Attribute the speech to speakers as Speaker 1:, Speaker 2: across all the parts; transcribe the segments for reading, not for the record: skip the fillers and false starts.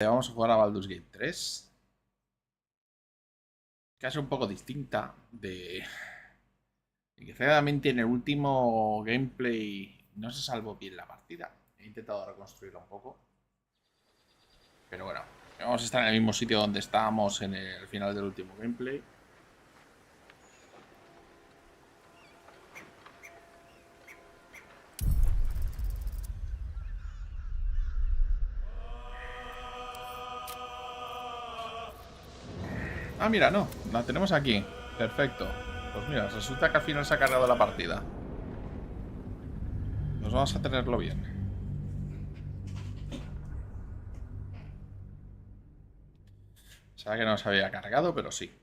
Speaker 1: Vamos a jugar a Baldur's Gate 3. Que es un poco distinta de que realmente en el último gameplay no se salvó bien la partida. He intentado reconstruirla un poco. Pero bueno, vamos a estar en el mismo sitio donde estábamos en el final del último gameplay. Ah, mira, no, la tenemos aquí. Perfecto. Pues mira, resulta que al final se ha cargado la partida. Pues vamos a tenerlo bien. Sabe que no se había cargado, pero sí.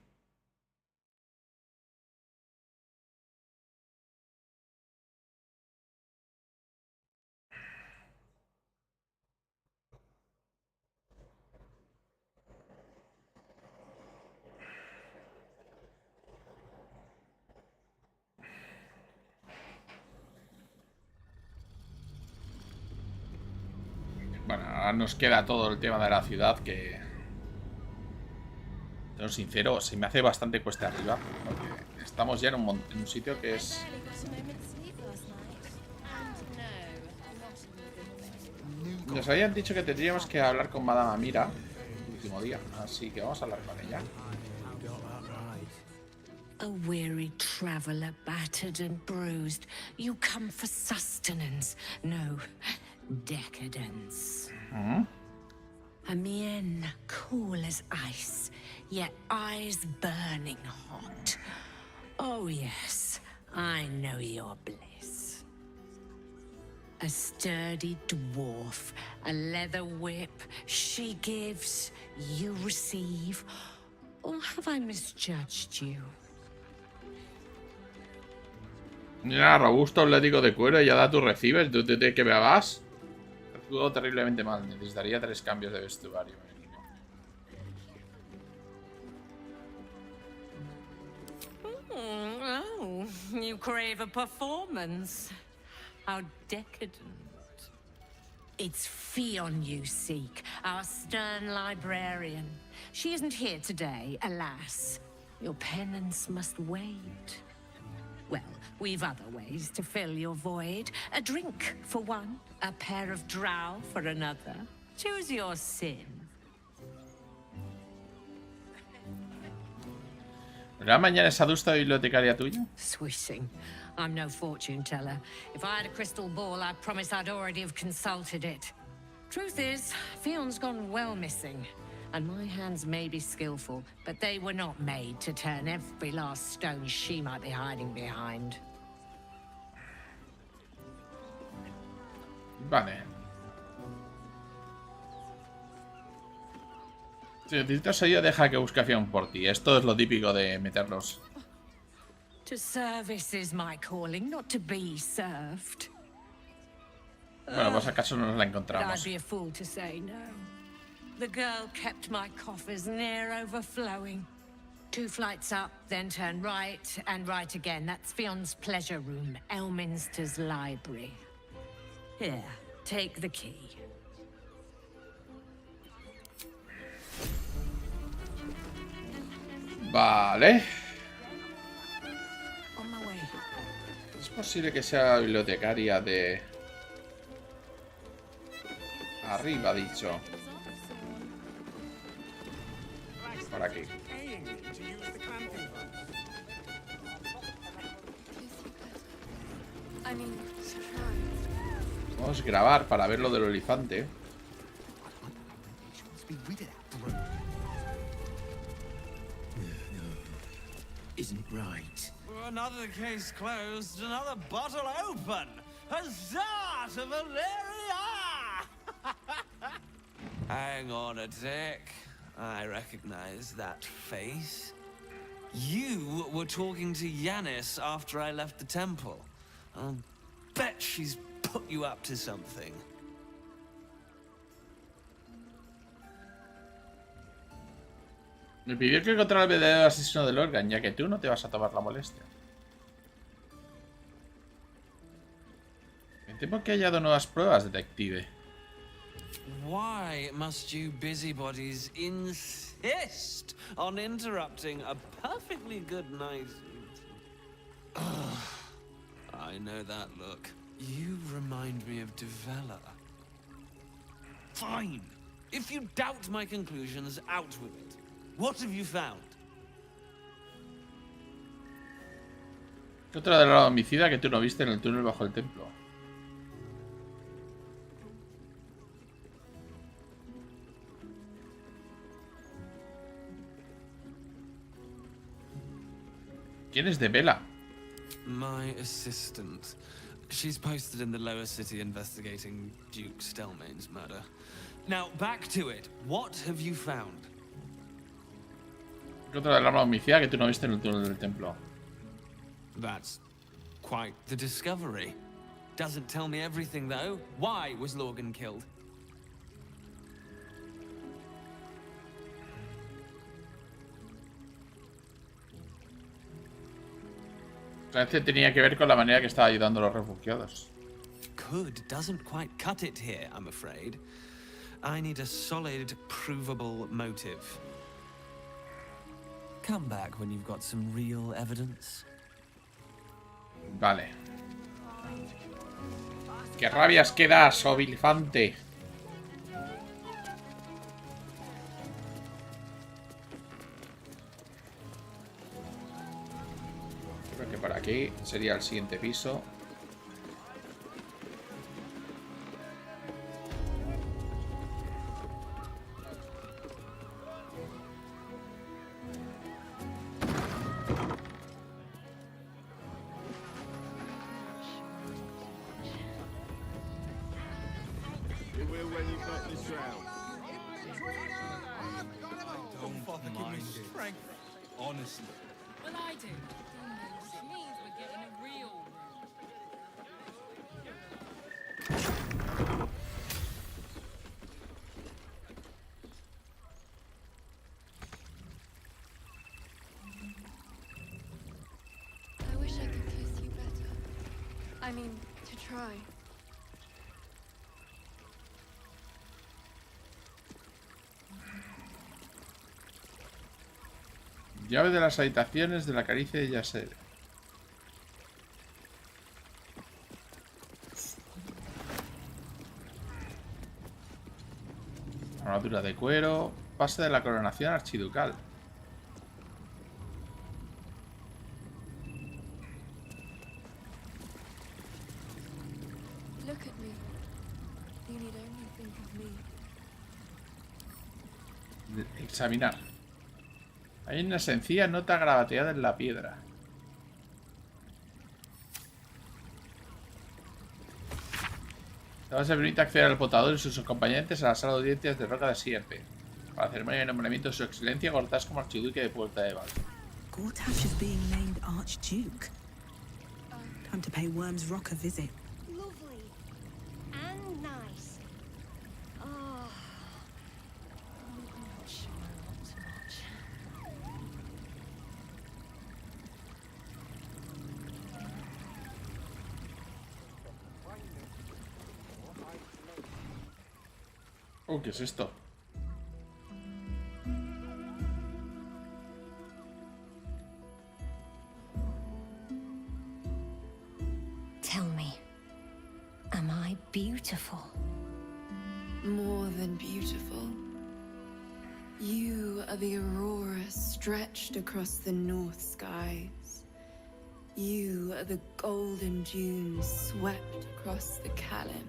Speaker 1: Bueno, ahora nos queda todo el tema de la ciudad que... Pero sincero, se me hace bastante cuesta arriba. Porque estamos ya en un sitio que es... Nos habían dicho que tendríamos que hablar con Madame Amira el último día. Así que vamos a hablar con ella.
Speaker 2: A weary traveler, battered and bruised, you come for sustenance, no decadence. A mien cool as ice, yet eyes burning hot. Oh yes, I know your bliss. A sturdy dwarf, a leather whip, she gives, you receive. Or have I misjudged you?
Speaker 1: Mira, robusto, atlético de cuero y ya tú recibes. ¿Tú de qué me vas? Juego terriblemente mal. Necesitaría 3 cambios de vestuario.
Speaker 2: Oh, you crave a performance. How decadent. It's Fionn you seek, our stern librarian. She isn't here today, alas. Your penance must wait. Well, we've other ways to fill your void. A drink for one, a pair of drow for another. Choose your sin.
Speaker 1: ¿La mañana esa adusta bibliotecaria tuya?
Speaker 2: Swishing. I'm no fortune teller. If I had a crystal ball, I promise I'd already have consulted it. Truth is, Fionn's gone well missing. And my hands may be skillful, but they were not made to turn every last stone she might be hiding behind.
Speaker 1: Vale. Si necesitas ayuda, deja que busque a Fionn por ti. Esto es lo típico de meterlos.
Speaker 2: To service is my calling, not to be served.
Speaker 1: Bueno, pues acaso no nos la
Speaker 2: I'd
Speaker 1: encontramos.
Speaker 2: be a fool to say no. The girl kept my coffers near overflowing. 2 flights up, then turn right, and right again. That's Fionn's pleasure room, Elminster's library. Here, take the key.
Speaker 1: Vale.
Speaker 2: On my way.
Speaker 1: Es posible que sea bibliotecaria de... Arriba, dicho. Por aquí. Vamos a grabar para ver lo del elefante.
Speaker 3: Isn't right.
Speaker 4: Another case closed, another bottle open. Huzzah to Valeria! Hang on a tick. I recognize that face. You were talking to Yanis after I left the temple. I'll bet she's put you up to something.
Speaker 1: Me pidió que encontrara al verdadero asesino del Organ, ya que tú no te vas a tomar la molestia. Me temo que he hallado nuevas pruebas, detective.
Speaker 4: Why must you busybodies insist on interrupting a perfectly good night? I know that look. You remind me of Devella. Fine. If you doubt my conclusions, out with it. What have you found?
Speaker 1: ¿Qué otra de la homicida que tú no viste en el túnel bajo el templo? ¿Quién es de Vela?
Speaker 4: My assistant. She's posted in the lower city investigating Duke Stelmane's murder. Now, back to it. What have you found?
Speaker 1: ¿Qué otra de la homicida que tú no viste en el túnel del templo?
Speaker 4: That's quite the discovery. Doesn't tell me everything, though. Why was Lorgan killed?
Speaker 1: Parece que tenía que ver con la manera que estaba ayudando a los refugiados.
Speaker 4: Could doesn't quite cut it here, I'm afraid. I need a solid, provable motive.
Speaker 3: Come back when you've got some real evidence.
Speaker 1: Vale. ¡Qué rabias que das, Obilifante! Creo que por aquí sería el siguiente piso.
Speaker 3: Honestly.
Speaker 2: Well, I do. Which means we're getting a real
Speaker 5: I wish I could kiss you better. I mean, to try.
Speaker 1: Llave de las habitaciones de la caricia de Yasser. Armadura de cuero. Pase de la coronación archiducal.
Speaker 5: Look at me. You need only think of me.
Speaker 1: Examinar. Hay una sencilla nota gravateada en la piedra. Esta se permite acceder al potador y sus acompañantes a la sala de audiencias de Roca de Sierpe. Para la ceremonia de nombramiento de su excelencia, Gortash como archiduque de Puerta de Baldur.
Speaker 6: Gortash is being named Archduke. Time to pay Worm's Rock a visit.
Speaker 7: Lovely. And nice. Oh. Much, much.
Speaker 1: ¿Qué es esto?
Speaker 7: Tell me, am I beautiful?
Speaker 5: More than beautiful. You are the aurora stretched across the north skies. You are the golden dunes swept across the Kalim.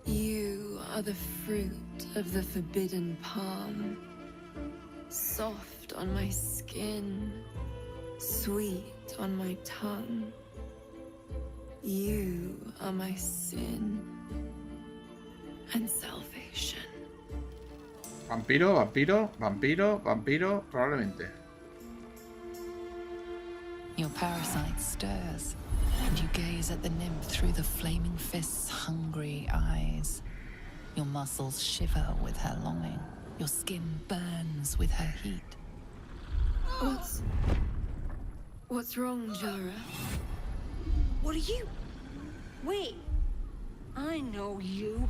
Speaker 5: You are the fruit of the forbidden palm, soft on my skin, sweet on my tongue. You are my sin and salvation.
Speaker 1: Vampiro, vampiro, vampiro, vampiro, probablemente.
Speaker 8: Your parasite stirs, and you gaze at the nymph through the flaming fist's hungry eyes. Your muscles shiver with her longing. Your skin burns with her heat.
Speaker 5: What's wrong, Jara?
Speaker 7: What are you? Wait,
Speaker 2: I know you.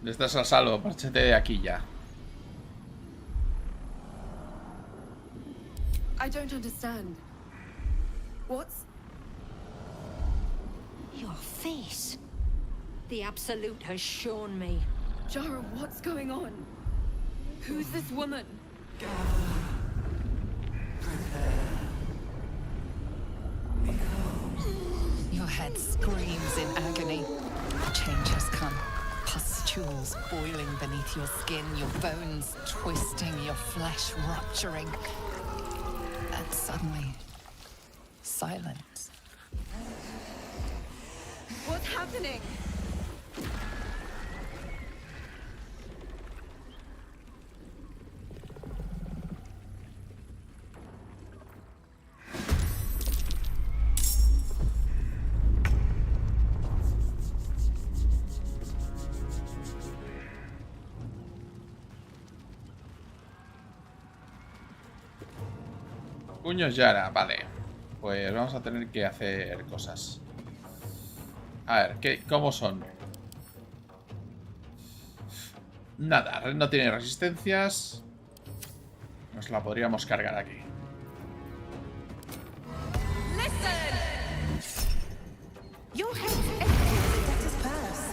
Speaker 1: Estás a salvo, márchate de aquí ya.
Speaker 5: I don't understand. What's...
Speaker 2: Your face. The Absolute has shown me.
Speaker 5: Jara, what's going on? Who's this woman?
Speaker 8: Your head screams in agony. The change has come. Pustules boiling beneath your skin, your bones twisting, your flesh rupturing. And suddenly, silence.
Speaker 5: What's happening?
Speaker 1: Puños Yara, vale. Pues vamos a tener que hacer cosas. A ver, ¿cómo son? Nada, no tiene resistencias. Nos la podríamos cargar aquí.
Speaker 6: Your head's empty as a debtor's purse.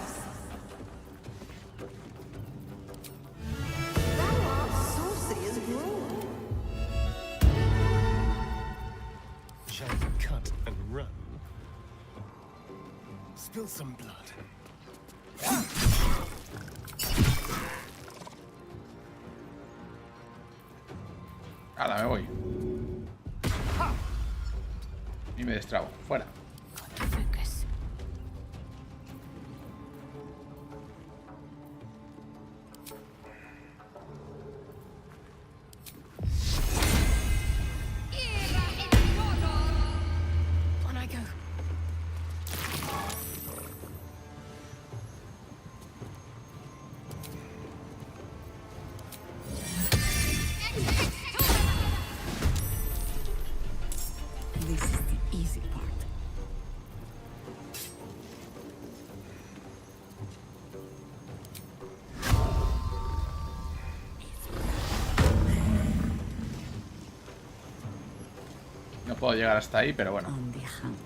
Speaker 6: Thou art saucy as gruel.
Speaker 9: Shall we cut and run? Spill some blood.
Speaker 1: Ahora me voy. Y me destrabo. Fuera.
Speaker 2: Focus.
Speaker 5: On I go.
Speaker 6: This is the easy part.
Speaker 1: No puedo llegar hasta ahí, pero bueno.
Speaker 6: On the hunt.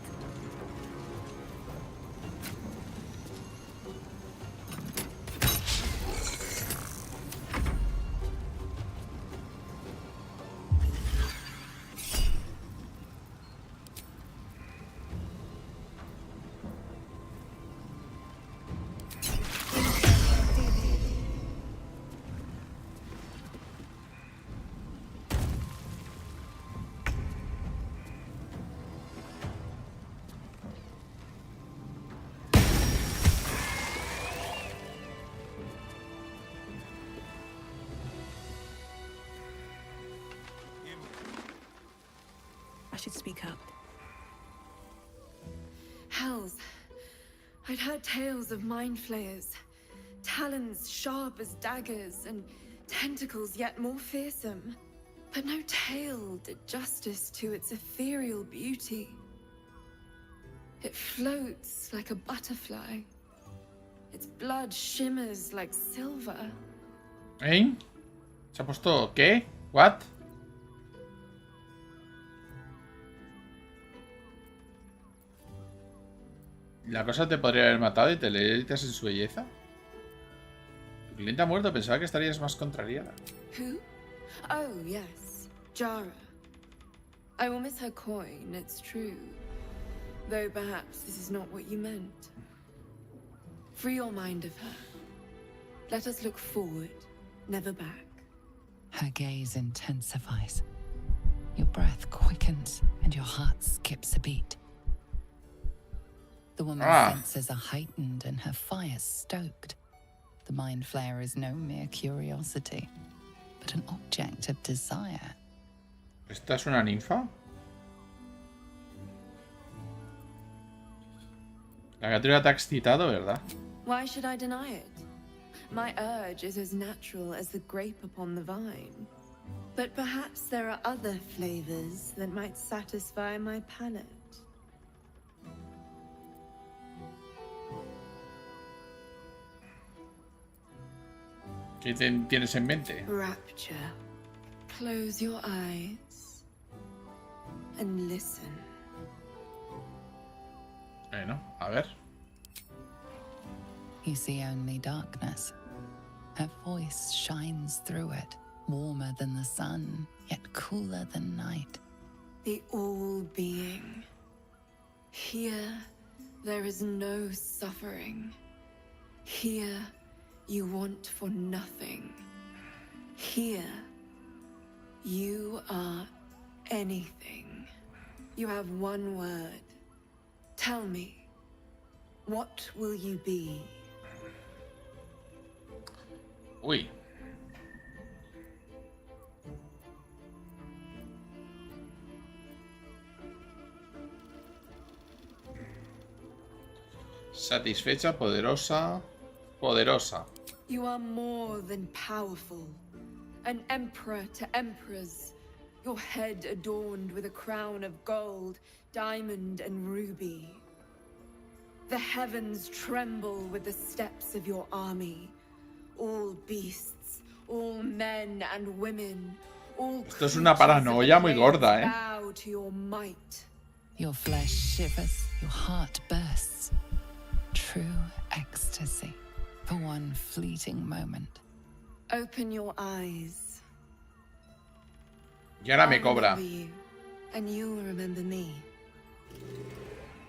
Speaker 6: I should speak up.
Speaker 5: Hells. I'd heard tales of mind flayers. Talons sharp as daggers, and tentacles yet more fearsome. But no tale did justice to its ethereal beauty. It floats like a butterfly. Its blood shimmers like silver.
Speaker 1: ¿Eh? ¿Se ha puesto qué? ¿What? La cosa te podría haber matado y te deleitas en su belleza. Tu cliente ha muerto, pensaba que estarías más contrariada.
Speaker 5: Who? Oh, yes. Jara. I will miss her coin, it's true. Though perhaps this is not what you meant. Free your mind of her. Let us look forward, never back.
Speaker 8: Her gaze intensifies. Your breath quickens and your heart skips a beat. The woman's senses are heightened and her fire stoked. The mind flayer is no mere curiosity, but an object of desire.
Speaker 1: ¿Esta es una ninfa? La criatura te ha excitado, ¿verdad?
Speaker 5: Why should I deny it? My urge is as natural as the grape upon the vine. But perhaps there are other flavors that might satisfy my palate.
Speaker 1: ¿Qué tienes en mente?
Speaker 5: Rapture. Close your eyes and listen.
Speaker 1: Bueno, a ver.
Speaker 8: You see only darkness. Her voice shines through it, warmer than the sun, yet cooler than night.
Speaker 5: The all-being. Here, there is no suffering. Here, you want for nothing. Here, you are anything. You have one word. Tell me, what will you be?
Speaker 1: Uy. Satisfecha, poderosa. Poderosa.
Speaker 5: You are more than powerful. An emperor to emperors. Your head adorned with a crown of gold, diamond and ruby. The heavens tremble with the steps of your army. All beasts, all men and women, all
Speaker 1: Esto es una paranoia muy gorda,
Speaker 5: bow to your might.
Speaker 8: Your flesh shivers, your heart bursts. True ecstasy for one fleeting moment.
Speaker 5: Open your eyes.
Speaker 1: Y ahora me
Speaker 5: I'll
Speaker 1: cobra.
Speaker 5: remember you, and you'll remember me.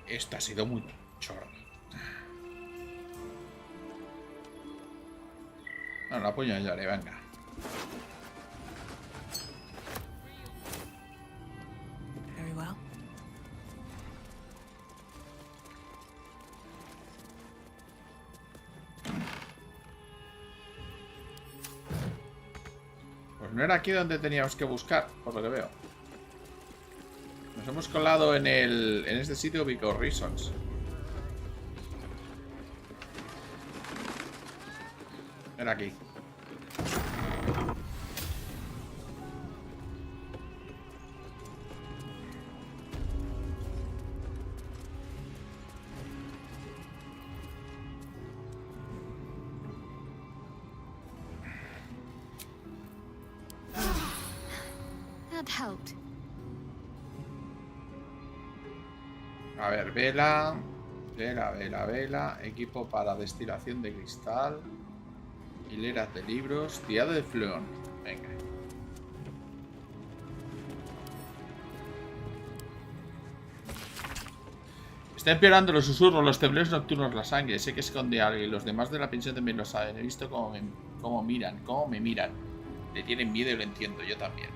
Speaker 1: Esto ha sido muy chorro. No, la apuñalaré, venga.
Speaker 6: Very well.
Speaker 1: Pues no era aquí donde teníamos que buscar, por lo que veo. Nos hemos colado en este sitio because reasons. Era aquí.
Speaker 7: That helped.
Speaker 1: A ver, vela. Vela. Equipo para destilación de cristal. Hileras de libros. Diado de fleón. Venga. Está empeorando los susurros, los temblores nocturnos, la sangre. Sé que esconde algo y los demás de la pensión también lo saben. He visto cómo me miran. Le tienen miedo y lo entiendo, yo también.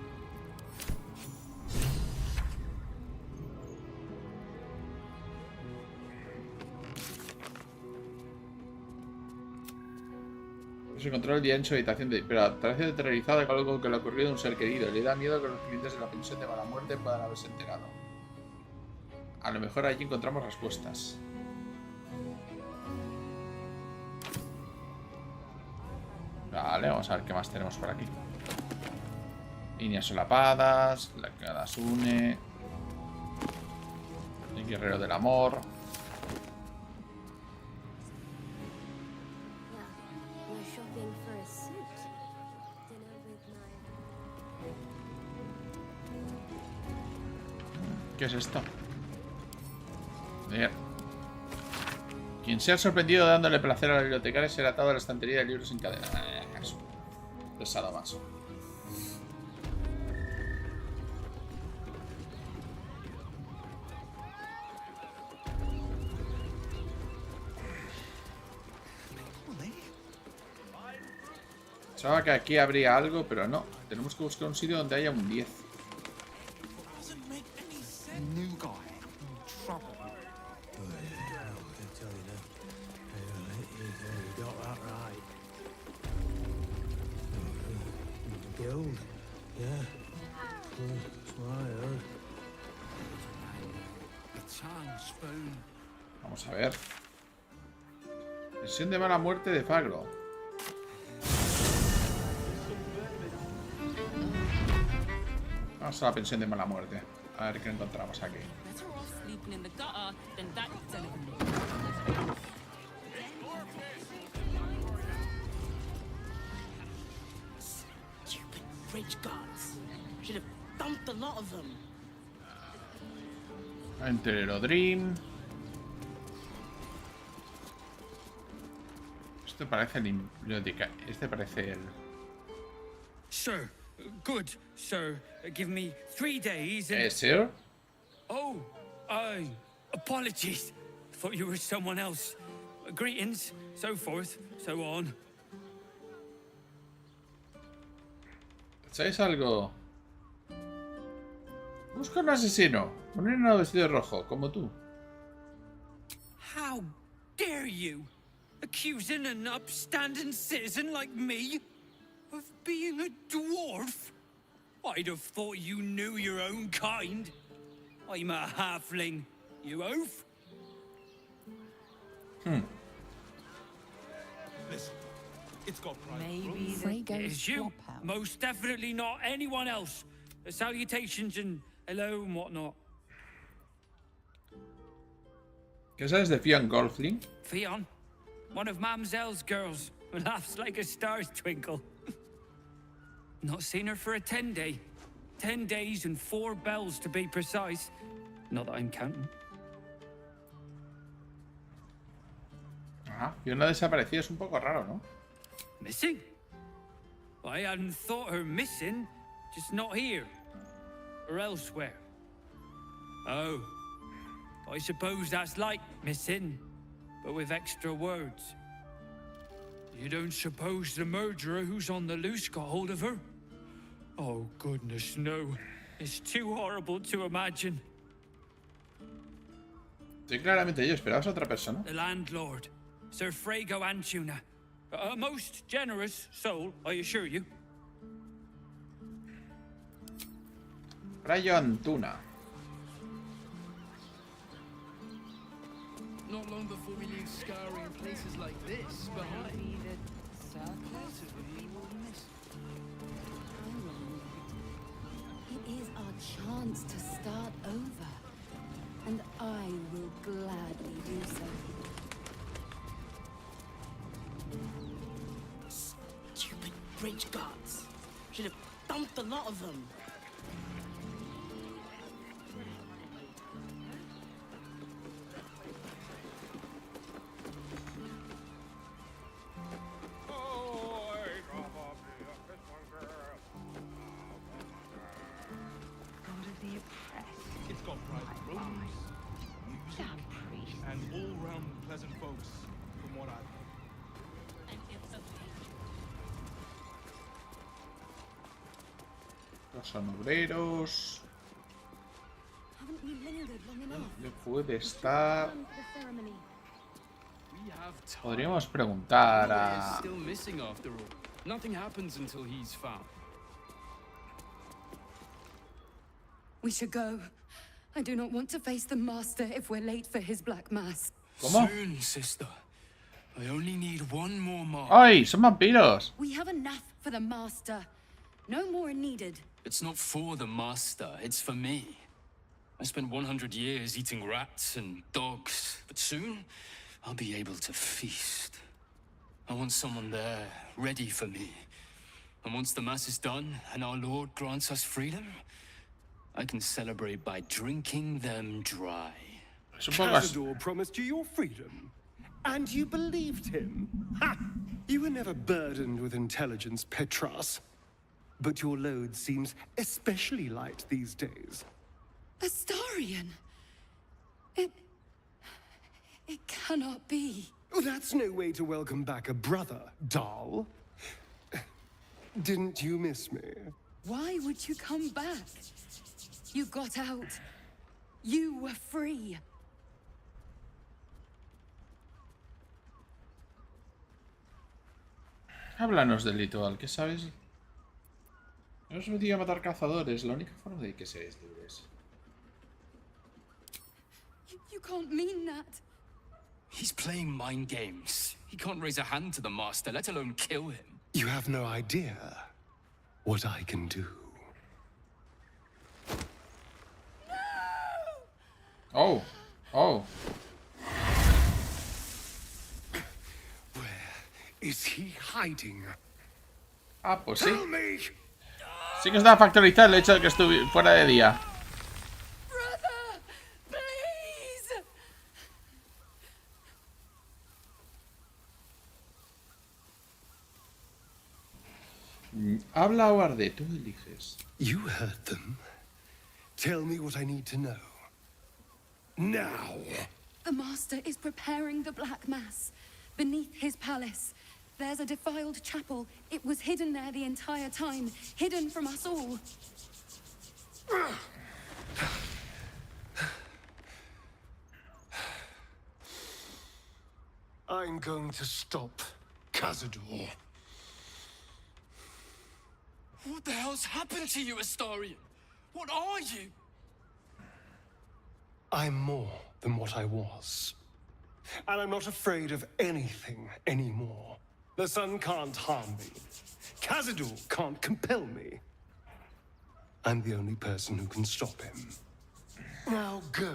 Speaker 1: Se encontró el día en su habitación, pero parece aterrorizada con algo que le ha ocurrido a un ser querido. Le da miedo que los clientes de la pensión de mala muerte puedan haberse enterado. A lo mejor allí encontramos respuestas. Vale, vamos a ver qué más tenemos por aquí. Líneas solapadas, la que las une. El guerrero del amor. ¿Qué es esto? Ver. Quien sea sorprendido dándole placer a la bibliotecaria será atado a la estantería de libros sin cadena. Pesado más. Pensaba que aquí habría algo, pero no. Tenemos que buscar un sitio donde haya un 10. Vamos a ver. Versión de mala muerte de Faglo. Vamos a la pensión de mala muerte. A ver qué encontramos aquí.
Speaker 10: bridge guards. Should have dumped a lot of them.
Speaker 1: Enterero Dream. Este parece el biblioteca. Este parece el.
Speaker 11: Sir, good, sir. Give me 3 days and...
Speaker 1: Sir?
Speaker 11: Oh, apologies. Thought you were someone else. Greetings, so forth, so on.
Speaker 1: ¿Sabéis algo? Busca un asesino. Un enano vestido de rojo, como tú.
Speaker 11: How dare you? Accusing an upstanding citizen like me of being a dwarf? I'd have thought you knew your own kind. I'm a halfling, you oaf?
Speaker 3: Listen, it's got pride.
Speaker 8: Maybe
Speaker 11: It is you. Most definitely not anyone else. Salutations and hello and whatnot.
Speaker 1: ¿Qué sabes de Fionn Golfling?
Speaker 11: Fionn, one of Mamselle's girls, who laughs like a star's twinkle. Not seen her for a 10-day. 10 days and 4 bells to be precise. Not that I'm counting.
Speaker 1: Ajá. Fiona desaparecida es un poco raro, ¿no?
Speaker 11: Missing? I hadn't thought her missing, just not here. Or elsewhere. Oh. I suppose that's like missing, but with extra words. You don't suppose the murderer who's on the loose got hold of her? Oh, goodness, no. It's too horrible to imagine.
Speaker 1: Sí, claramente yo. ¿Esperabas a otra persona?
Speaker 11: The landlord, Sir Frago Antuna. A most generous soul, I assure you.
Speaker 1: Rayo Antuna.
Speaker 9: Not long before we leave scouring places like this behind.
Speaker 12: It is our chance to start over, and I will gladly do so.
Speaker 10: Stupid bridge guards. Should have dumped a lot of them.
Speaker 3: It's got private rooms, music, and all-round pleasant folks, from what I've heard.
Speaker 1: Los sonobreros.
Speaker 12: Haven't we lingered long enough?
Speaker 1: ¿Dónde puede estar?
Speaker 12: Time for the ceremony.
Speaker 9: We have time.
Speaker 1: Podríamos preguntar
Speaker 9: He is
Speaker 1: a...
Speaker 9: still missing after all. Nothing happens until he's found.
Speaker 5: We should go. I do not want to face the Master if we're late for his Black Mass.
Speaker 1: ¿Cómo?
Speaker 9: Soon, sister. I only need one more mark.
Speaker 1: ¡Ay! ¡Son vampiros!
Speaker 5: We have enough for the Master. No more are needed.
Speaker 9: It's not for the Master, it's for me. I spent 100 years eating rats and dogs, but soon I'll be able to feast. I want someone there, ready for me. And once the Mass is done and our Lord grants us freedom, I can celebrate by drinking them dry.
Speaker 1: Es un poco así.
Speaker 13: Cazador promised you your freedom, and you believed him. Ha! You were never burdened with intelligence, Petras. But your load seems especially light these days.
Speaker 5: Astarion! It cannot be.
Speaker 13: Oh, that's no way to welcome back a brother, doll. Didn't you miss me?
Speaker 5: Why would you come back? You got out. You were free.
Speaker 1: Háblanos del ritual, ¿qué sabes? No os metí a matar cazadores, la única forma de que seáis libres.
Speaker 5: You can't mean that.
Speaker 9: He's playing mind games. He can't raise a hand to the Master, let alone kill him.
Speaker 13: You have no idea what I can do.
Speaker 1: Oh, oh.
Speaker 13: Where is he hiding?
Speaker 1: Ah, pues sí.
Speaker 13: Tell me!
Speaker 1: Sí que está factorizado el hecho de que estuve fuera de día.
Speaker 5: Brother, please.
Speaker 1: Habla o arde, tú eliges.
Speaker 13: You heard them. Tell me what I need to know. Now.
Speaker 5: The Master is preparing the Black Mass beneath his palace. There's a defiled chapel. It was hidden there the entire time, hidden from us all.
Speaker 13: I'm going to stop Cazador.
Speaker 9: What the hell's happened to you, Astarion? What are you?
Speaker 13: I'm more than what I was. And I'm not afraid of anything anymore. The sun can't harm me. Cazador can't compel me. I'm the only person who can stop him. Now go,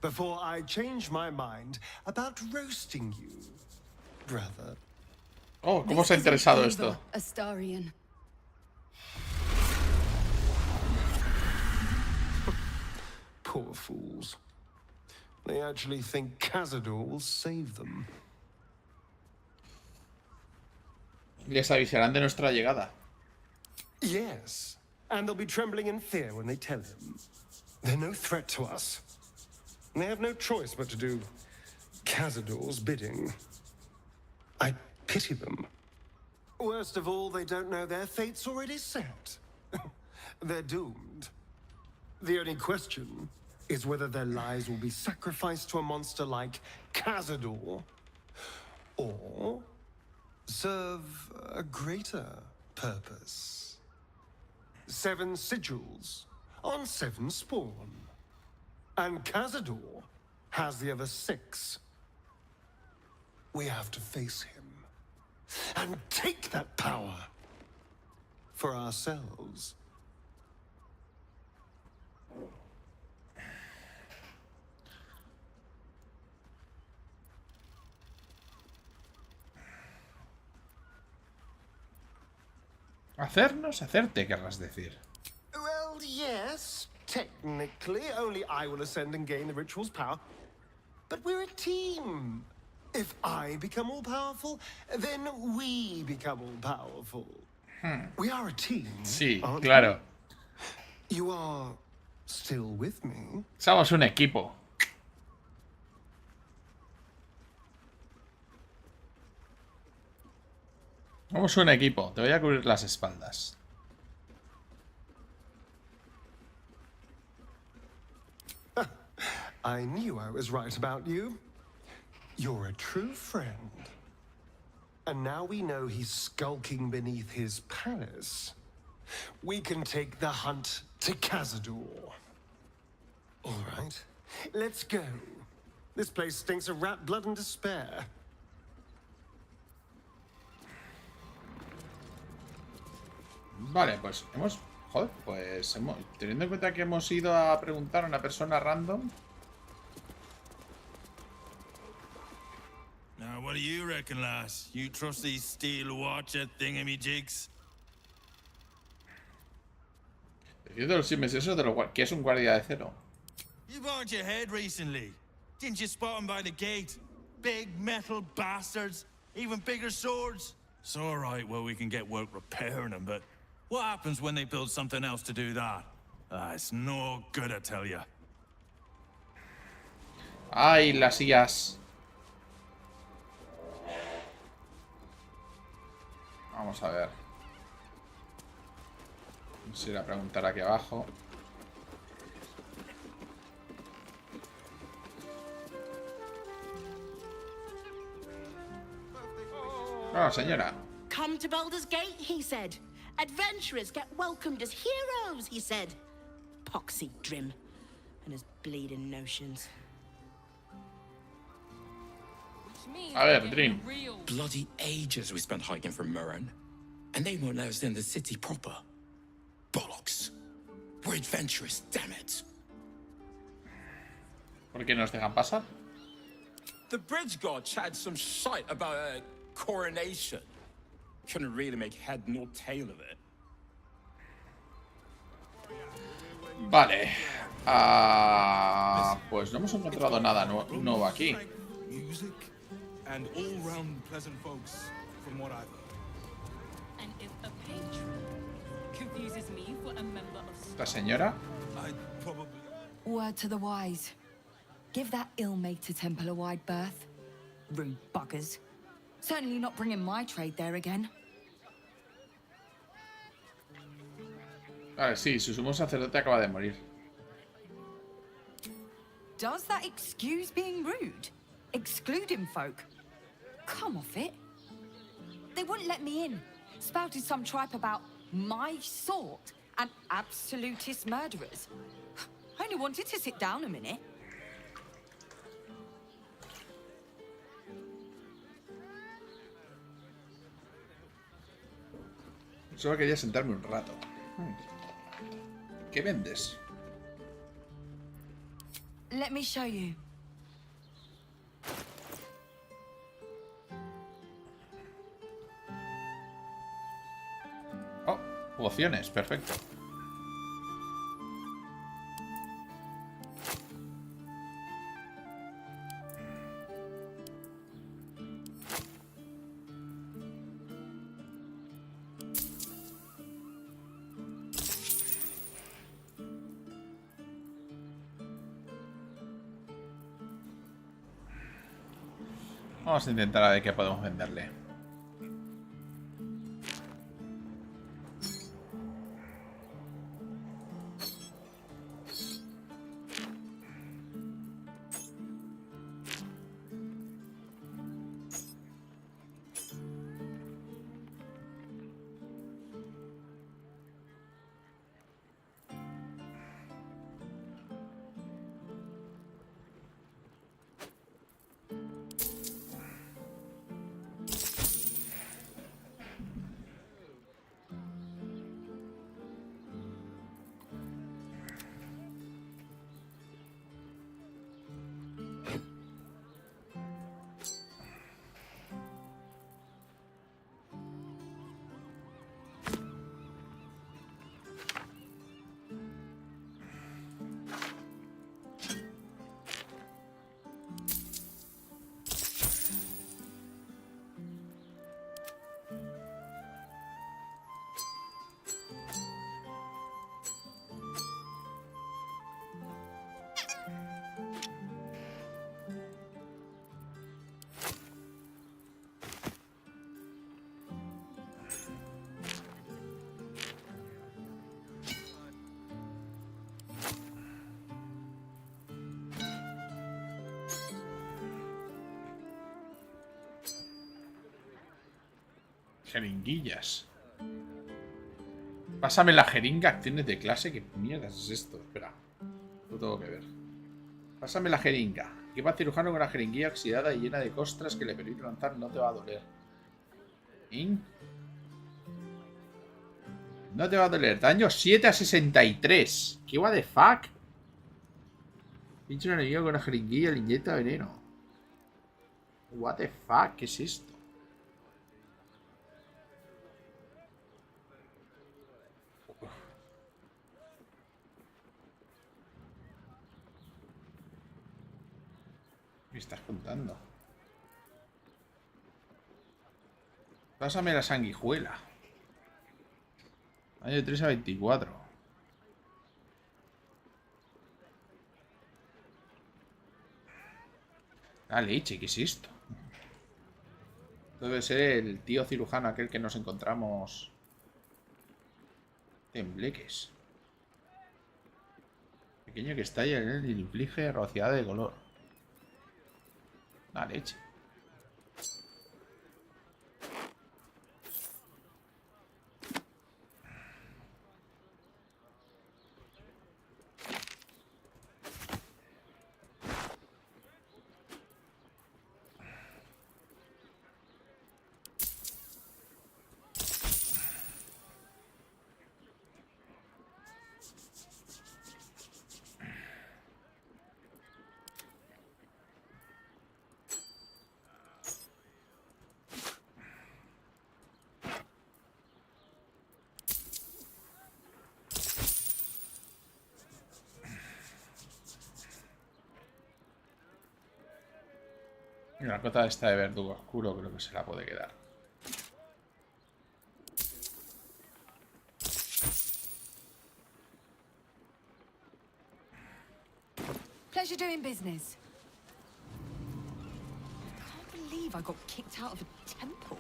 Speaker 13: before I change my mind about roasting you, brother.
Speaker 1: Oh, ¿cómo se ha interesado esto?
Speaker 5: Astarion.
Speaker 13: Poor fools. They actually think Cazador will save them.
Speaker 1: Les avisarán de nuestra llegada.
Speaker 13: Yes, and they'll be trembling in fear when they tell him. They're no threat to us. And they have no choice but to do Cazador's bidding. I pity them. Worst of all, they don't know their fate's already set. They're doomed. The only question is whether their lives will be sacrificed to a monster like Cazador, or serve a greater purpose. 7 sigils on 7 spawn. And Cazador has the other 6. We have to face him and take that power for ourselves.
Speaker 1: Hacernos hacerte, querrás decir.
Speaker 13: Well, yes, technically, only I will ascend and gain the ritual's power. But we're a team. If I become all powerful, then we become all powerful. We are a team.
Speaker 1: Sí,
Speaker 13: aren't
Speaker 1: claro.
Speaker 13: we? You are still with me.
Speaker 1: Somos un equipo. Somos un equipo. Te voy a cubrir las espaldas.
Speaker 13: I knew I was right about you. You're a true friend. And now we know he's skulking beneath his palace. We can take the hunt to Cazador. All right, let's go. This place stinks of rat blood and despair.
Speaker 1: Vale, pues hemos... Joder, pues teniendo en cuenta que hemos ido a preguntar a una persona random.
Speaker 3: Now, what do you reckon, lass? You trust these steel watcher thingamajigs?
Speaker 1: Diciendo los simes eso de lo que es un guardia de cero.
Speaker 3: You burned your head recently. Didn't you spot them by the gate? Big metal bastards. Even bigger swords. It's alright, well, we can get work repairing them, but what happens when they build something else to do that? It's no good, I tell you.
Speaker 1: Ay, las sillas. Vamos a ver. Vamos a ir a preguntar aquí abajo. Oh, señora.
Speaker 10: Come to Baldur's Gate, he said. Adventurers get welcomed as heroes, he said. Poxy Drim and his bleeding notions.
Speaker 1: A ver, Dream.
Speaker 14: Bloody ages we spent hiking from Murren. And they won't let us in the city proper. Bollocks. We're adventurous, damn it.
Speaker 1: ¿Por qué nos dejan pasar?
Speaker 14: The bridge guard chatted some shite about a coronation. Couldn't really make head nor tail of it.
Speaker 1: Vale. Pues no hemos encontrado nada nuevo aquí.
Speaker 15: And all-round pleasant folks, from what I've heard.
Speaker 2: And if a patron confuses me for a member of
Speaker 1: ¿Esta señora?
Speaker 15: I'd probably...
Speaker 12: Word to the wise. Give that ill-mated temple a wide berth. Rude buggers. Certainly not bringing my trade there again.
Speaker 1: Vale, sí, su sumo sacerdote acaba de morir.
Speaker 12: Does that excuse being rude? Excluding folk? Come off it. They wouldn't let me in. Spouted some tripe about my sort and absolutist murderers. I only wanted to sit down a minute.
Speaker 1: Solo quería sentarme un rato. ¿Qué vendes?
Speaker 12: Let me show you.
Speaker 1: Oh, pociones, perfecto. Vamos a intentar a ver qué podemos venderle. Jeringuillas. Pásame la jeringa, acciones de clase. ¿Qué mierda es esto? Espera. Lo tengo que ver. Pásame la jeringa. Equipa cirujano con una jeringuilla oxidada y llena de costras que le permite lanzar. No te va a doler. ¿Eh? No te va a doler. Daño 7 a 63. ¿Qué what the fuck? Pinche un enemigo con una jeringuilla le inyecta veneno. What the fuck? ¿Qué es esto? ¿Qué me estás contando? Pásame la sanguijuela. Año 3 a 24. La leche, ¿qué es esto? Debe ser el tío cirujano aquel que nos encontramos. Tembleques. Pequeño que estalla en él y le inflige rociada de color. La leche. La cota esta de verdugo oscuro creo que se la puede quedar.
Speaker 12: Pleasure doing business. I can't believe I got kicked out of a temple.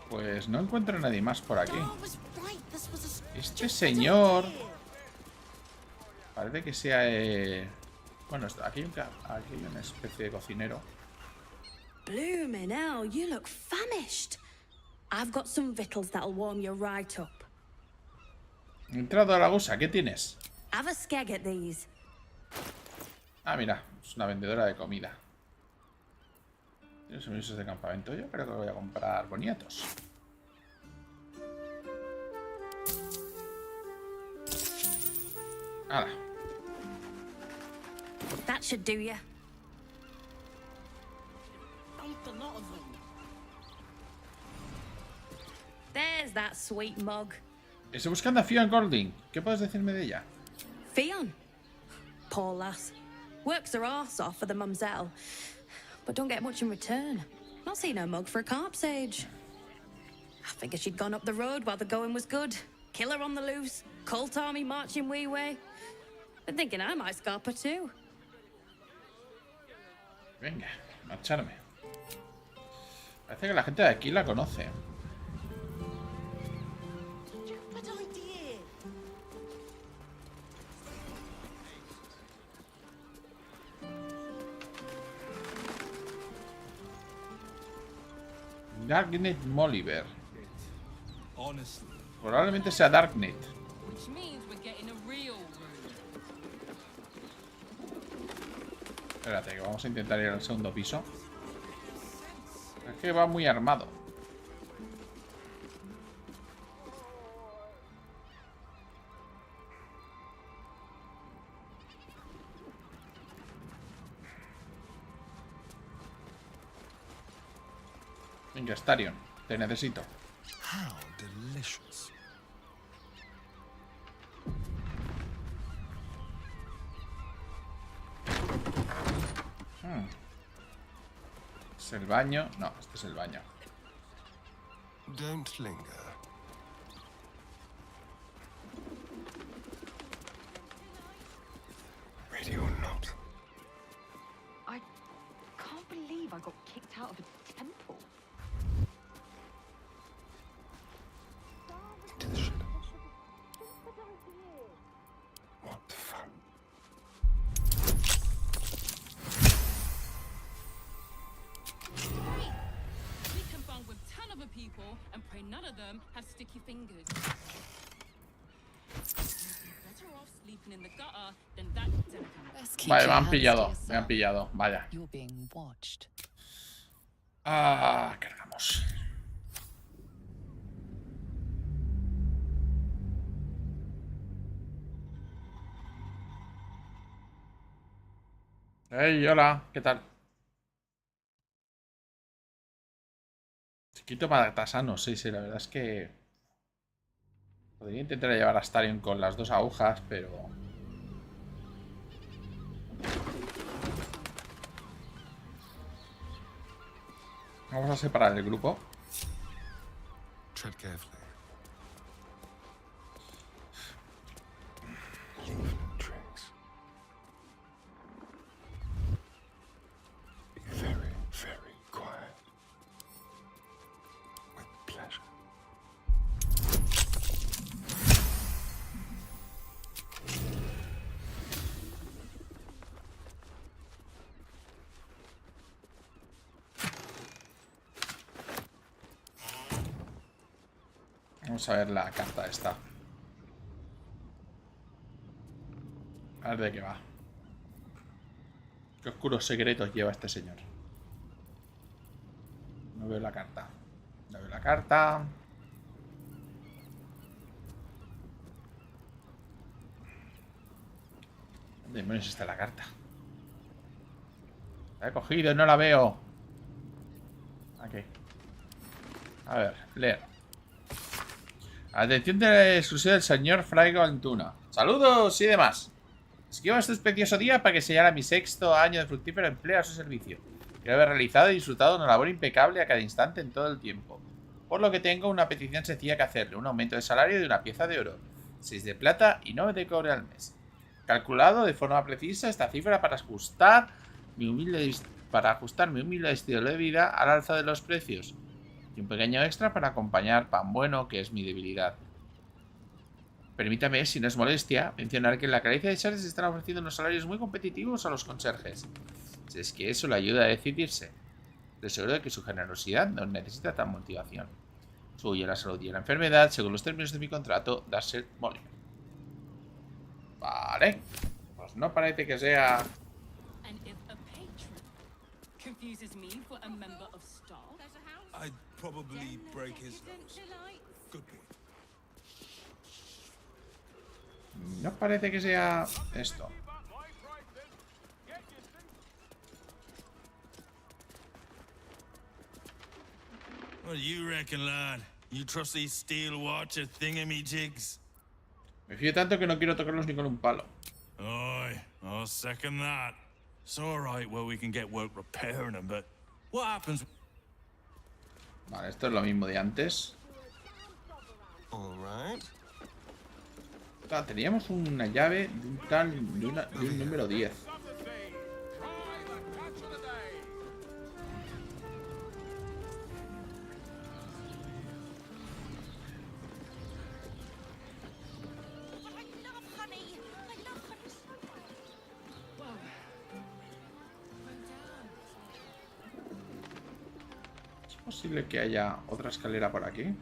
Speaker 1: Pues no encuentro a nadie más por aquí. Este señor... Parece que sea... Bueno, aquí hay una especie de cocinero.
Speaker 16: Bloomin' hell, you look famished. I've got some victuals that'll warm you right up.
Speaker 1: He entrado a la gusa, ¿qué tienes?
Speaker 16: Have a skeg at these.
Speaker 1: Ah, mira, es una vendedora de comida. Tiene suministros de campamento. Yo creo que voy a comprar boniatos. ¡Hala!
Speaker 16: That should do ya. There's that sweet mug.
Speaker 1: Estoy buscando a Fionn Golding. ¿Qué puedes decirme de ella?
Speaker 16: Fionn? Poor lass. Works her arse off for the mumselle, but don't get much in return. Not seen her mug for a carp's age. I figured she'd gone up the road while the going was good. Killer on the loose, cult army marching wee way. Been thinking I might scarp her too.
Speaker 1: Venga, marcharme. Parece que la gente de aquí la conoce. Darknet Molliver. Probablemente sea Darknet. Espérate, que vamos a intentar ir al segundo piso. Es que va muy armado. Venga, Starion, te necesito.
Speaker 13: How delicious.
Speaker 1: ¿Es el baño? No, este es el baño.
Speaker 13: Don't linger. Ready or not.
Speaker 12: I can't believe I got kicked out of a temple.
Speaker 13: Into the ship. What fun.
Speaker 17: We can bond with 10 other people and pray none of them have sticky fingers. Better off sleeping in the gutter than that.
Speaker 1: Vale, me han pillado, vaya. Ah, cargamos. Hey, hola, ¿qué tal? Chiquito matasano, sí, la verdad es que podría intentar llevar a Starion con las dos agujas, pero vamos a separar el grupo.
Speaker 13: Tread carefully. Very, very quiet. With pleasure.
Speaker 1: Vamos a ver la carta esta. A ver de qué va. ¿Qué oscuros secretos lleva este señor? No veo la carta. No veo la carta. ¿Dónde demonios está la carta? La he cogido y no la veo. Aquí. A ver, leer. Atención de la exclusiva del señor Fraigo Antuna. Saludos y demás. Esquiva este precioso día para que sellara mi 6º año de fructífero empleo a su servicio. Creo haber realizado y disfrutado una labor impecable a cada instante en todo el tiempo. Por lo que tengo una petición sencilla que hacerle. Un aumento de salario de una pieza de oro, 6 de plata y 9 de cobre al mes. Calculado de forma precisa esta cifra para ajustar mi humilde estilo de vida al alza de los precios. Y un pequeño extra para acompañar pan bueno, que es mi debilidad. Permítame, si no es molestia, mencionar que en la Acaricia de Charles se están ofreciendo unos salarios muy competitivos a los conserjes. Si es que eso le ayuda a decidirse. Estoy seguro de que su generosidad no necesita tan motivación. Suyo la salud y la enfermedad, según los términos de mi contrato, Darcy Molly. Vale. Pues no parece que sea...
Speaker 15: I'd probably break his nose. Good boy.
Speaker 1: No parece que sea esto.
Speaker 3: What do you reckon, lad? You trust these steel watcher thingamajigs?
Speaker 1: Me fío tanto que no quiero tocarlos ni con un palo.
Speaker 3: Aye, I'll second that. It's alright where we can get work repairing them, but what happens?
Speaker 1: Vale, esto es lo mismo de antes. Ah, teníamos una llave de un tal... de un número 10. ¿Es posible que haya otra escalera por aquí?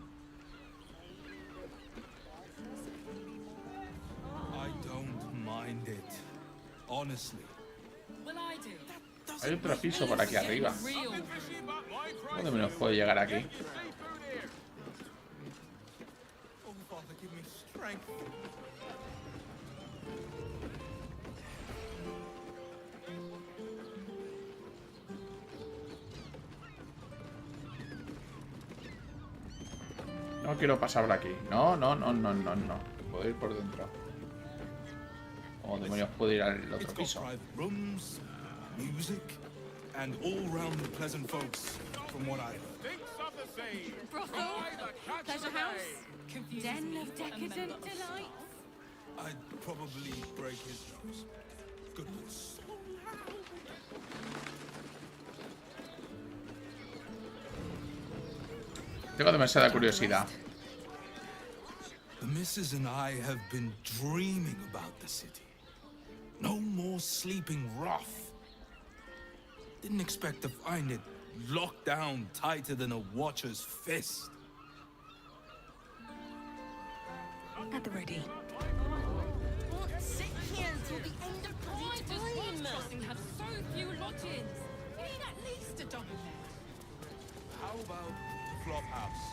Speaker 1: Hay otro piso por aquí arriba. ¿Dónde menos puedo llegar aquí? No quiero pasar por aquí. No. Puedo ir por dentro. ¿Cómo demonios puedo ir al otro piso?
Speaker 15: Music and all round the pleasant folks, from what I heard.
Speaker 17: Brothel, pleasure house, den of decadent delights.
Speaker 15: I'd probably break his nose. Goodness.
Speaker 1: Tengo demasiada curiosidad.
Speaker 15: The missus and I have been dreaming about the city. No more sleeping rough. Didn't expect to find it locked down tighter than a watcher's fist.
Speaker 6: At the ready.
Speaker 10: Won't sit here until the end of bloody time.
Speaker 17: Crossing have so few lodgings. You need at least a double bed.
Speaker 15: How about the flop house?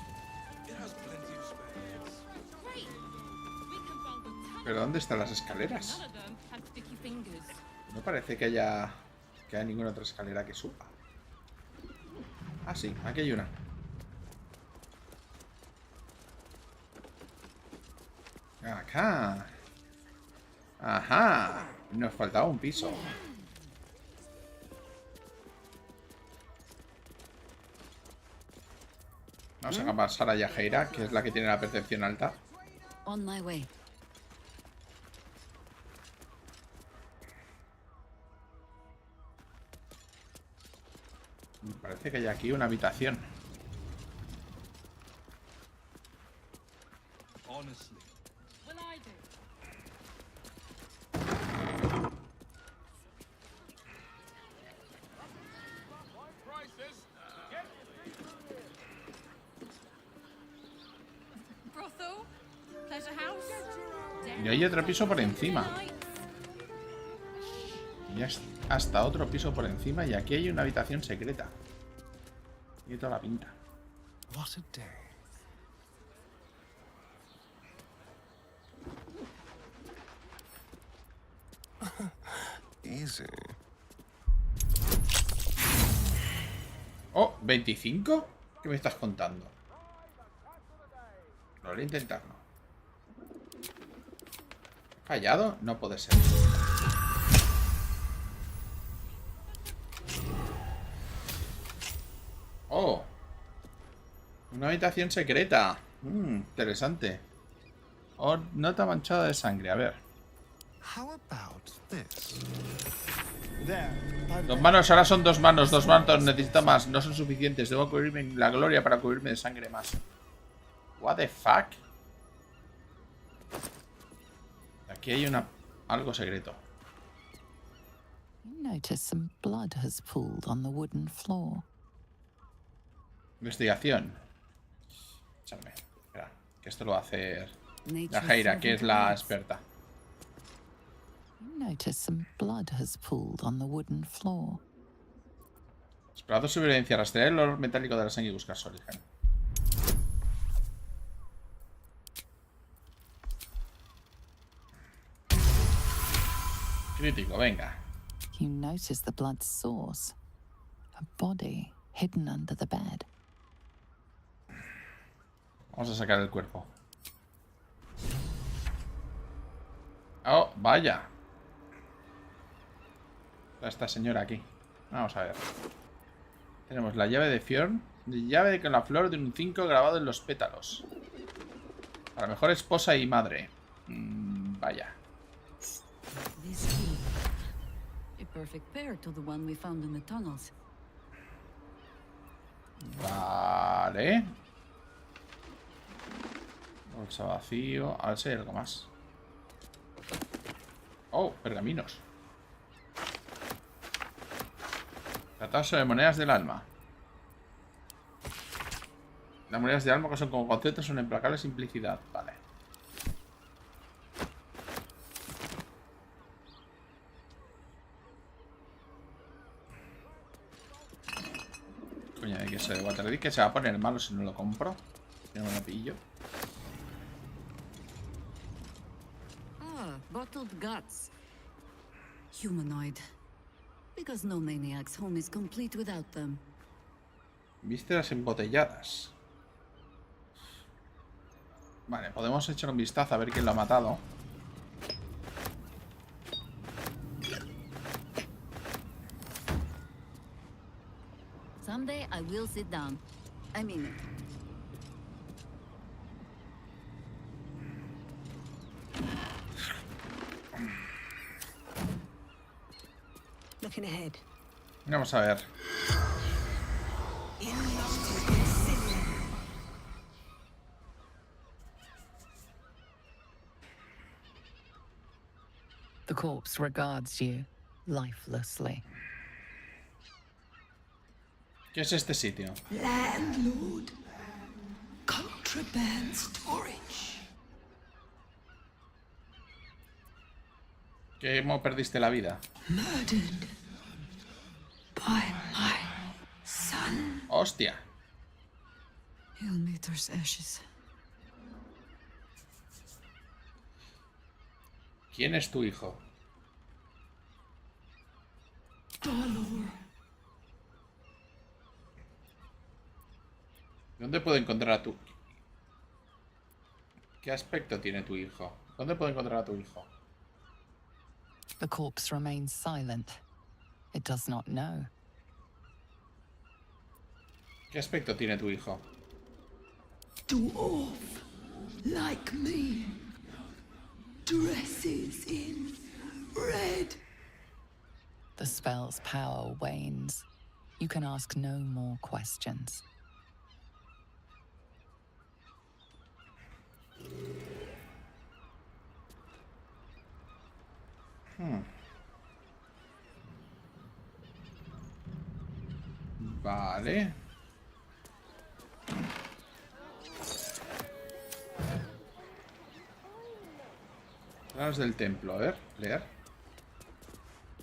Speaker 15: It has plenty of space.
Speaker 17: Great. We can bunk with
Speaker 1: ¿Pero dónde están las escaleras?
Speaker 17: none of them had sticky fingers.
Speaker 1: No parece que haya ninguna otra escalera que suba. Ah, sí, aquí hay una. Acá. Ajá. Nos faltaba un piso. Vamos a pasar a Yajeira, que es la que tiene la percepción alta.
Speaker 8: On my way.
Speaker 1: Me parece que hay aquí una habitación.
Speaker 15: Honestly.
Speaker 17: Will I do? Brothel, pleasure house,
Speaker 1: Y hay otro piso por encima. Y hasta otro piso por encima. Y aquí hay una habitación secreta. Y toda la pinta.
Speaker 13: What a day. Easy.
Speaker 1: Oh, ¿25? ¿Qué me estás contando? Lo voy a intentarlo. ¿Fallado? No puede ser. Oh. Una habitación secreta. Interesante. Oh, nota manchada de sangre. A ver. Dos manos, ahora son dos manos. Dos manos, necesito más. No son suficientes. Debo cubrirme en la gloria para cubrirme de sangre más. What the fuck? Aquí hay algo secreto.
Speaker 8: Notice some blood has pooled on the wooden floor.
Speaker 1: Investigación. Échame. Espera, que esto lo va a hacer la Jaira, que es la experta.
Speaker 8: Notice some blood has pooled on the wooden floor.
Speaker 1: Explorado su violencia, rastrear el olor metálico de la sangre y buscar su origen. Crítico, venga.
Speaker 8: You notice the blood's source. A body hidden under the bed.
Speaker 1: Vamos a sacar el cuerpo. Oh, vaya. Está esta señora aquí. Vamos a ver. Tenemos la llave de Fjord. Llave con la flor de un 5 grabado en los pétalos. Para mejor esposa y madre. Vaya.
Speaker 18: This key. A perfect pair to the one we found in the tunnels.
Speaker 1: Vale. Bolsa vacío. A ver si hay algo más. Oh, pergaminos. Tratados sobre monedas del alma. Las monedas del alma que son como conceptos son implacable simplicidad. Vale. Coño, hay que ser de Waterdeep, que se va a poner malo si no lo compro. Si no me lo pillo.
Speaker 18: Ah, bottled guts. Humanoid. Because no maniac's home is complete without them.
Speaker 1: Vísceras embotelladas. Vale, podemos echar un vistazo a ver quién lo ha matado.
Speaker 18: Someday I will sit down. I mean it.
Speaker 6: Looking ahead.
Speaker 1: Vamos a ver.
Speaker 8: The corpse regards you lifelessly.
Speaker 1: ¿Qué es este sitio?
Speaker 6: Landlord. Contraband storage.
Speaker 1: ¿Cómo perdiste la vida?
Speaker 6: Murdered by my son.
Speaker 1: ¡Hostia!
Speaker 18: Hillmeter's ashes.
Speaker 1: ¿Quién es tu hijo?
Speaker 6: Baldur.
Speaker 1: ¿Dónde puedo encontrar a tu... ¿Qué aspecto tiene tu hijo? ¿Dónde puedo encontrar a tu hijo?
Speaker 8: The corpse remains silent. It does not know.
Speaker 1: ¿Qué aspecto tiene tu hijo?
Speaker 6: Dwarf, like me. Dresses in red.
Speaker 8: The spell's power wanes. You can ask no more questions.
Speaker 1: Vale. Planos del templo, a ver, leer.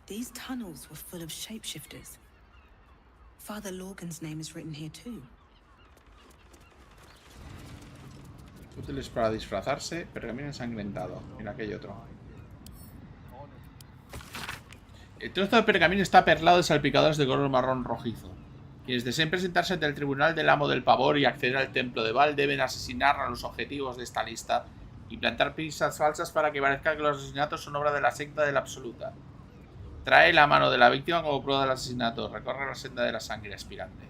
Speaker 6: These tunnels were full of shapeshifters. Father Lorgan's name is written here too.
Speaker 1: Útiles para disfrazarse, pergamino ensangrentado. Mira, aquí hay otro. El trozo de pergamino está perlado de salpicaduras de color marrón rojizo. Quienes deseen presentarse ante el tribunal del amo del pavor y acceder al templo de Val deben asesinar a los objetivos de esta lista y plantar pistas falsas para que parezca que los asesinatos son obra de la secta de la absoluta. Trae la mano de la víctima como prueba del asesinato. Recorre la senda de la sangre aspirante.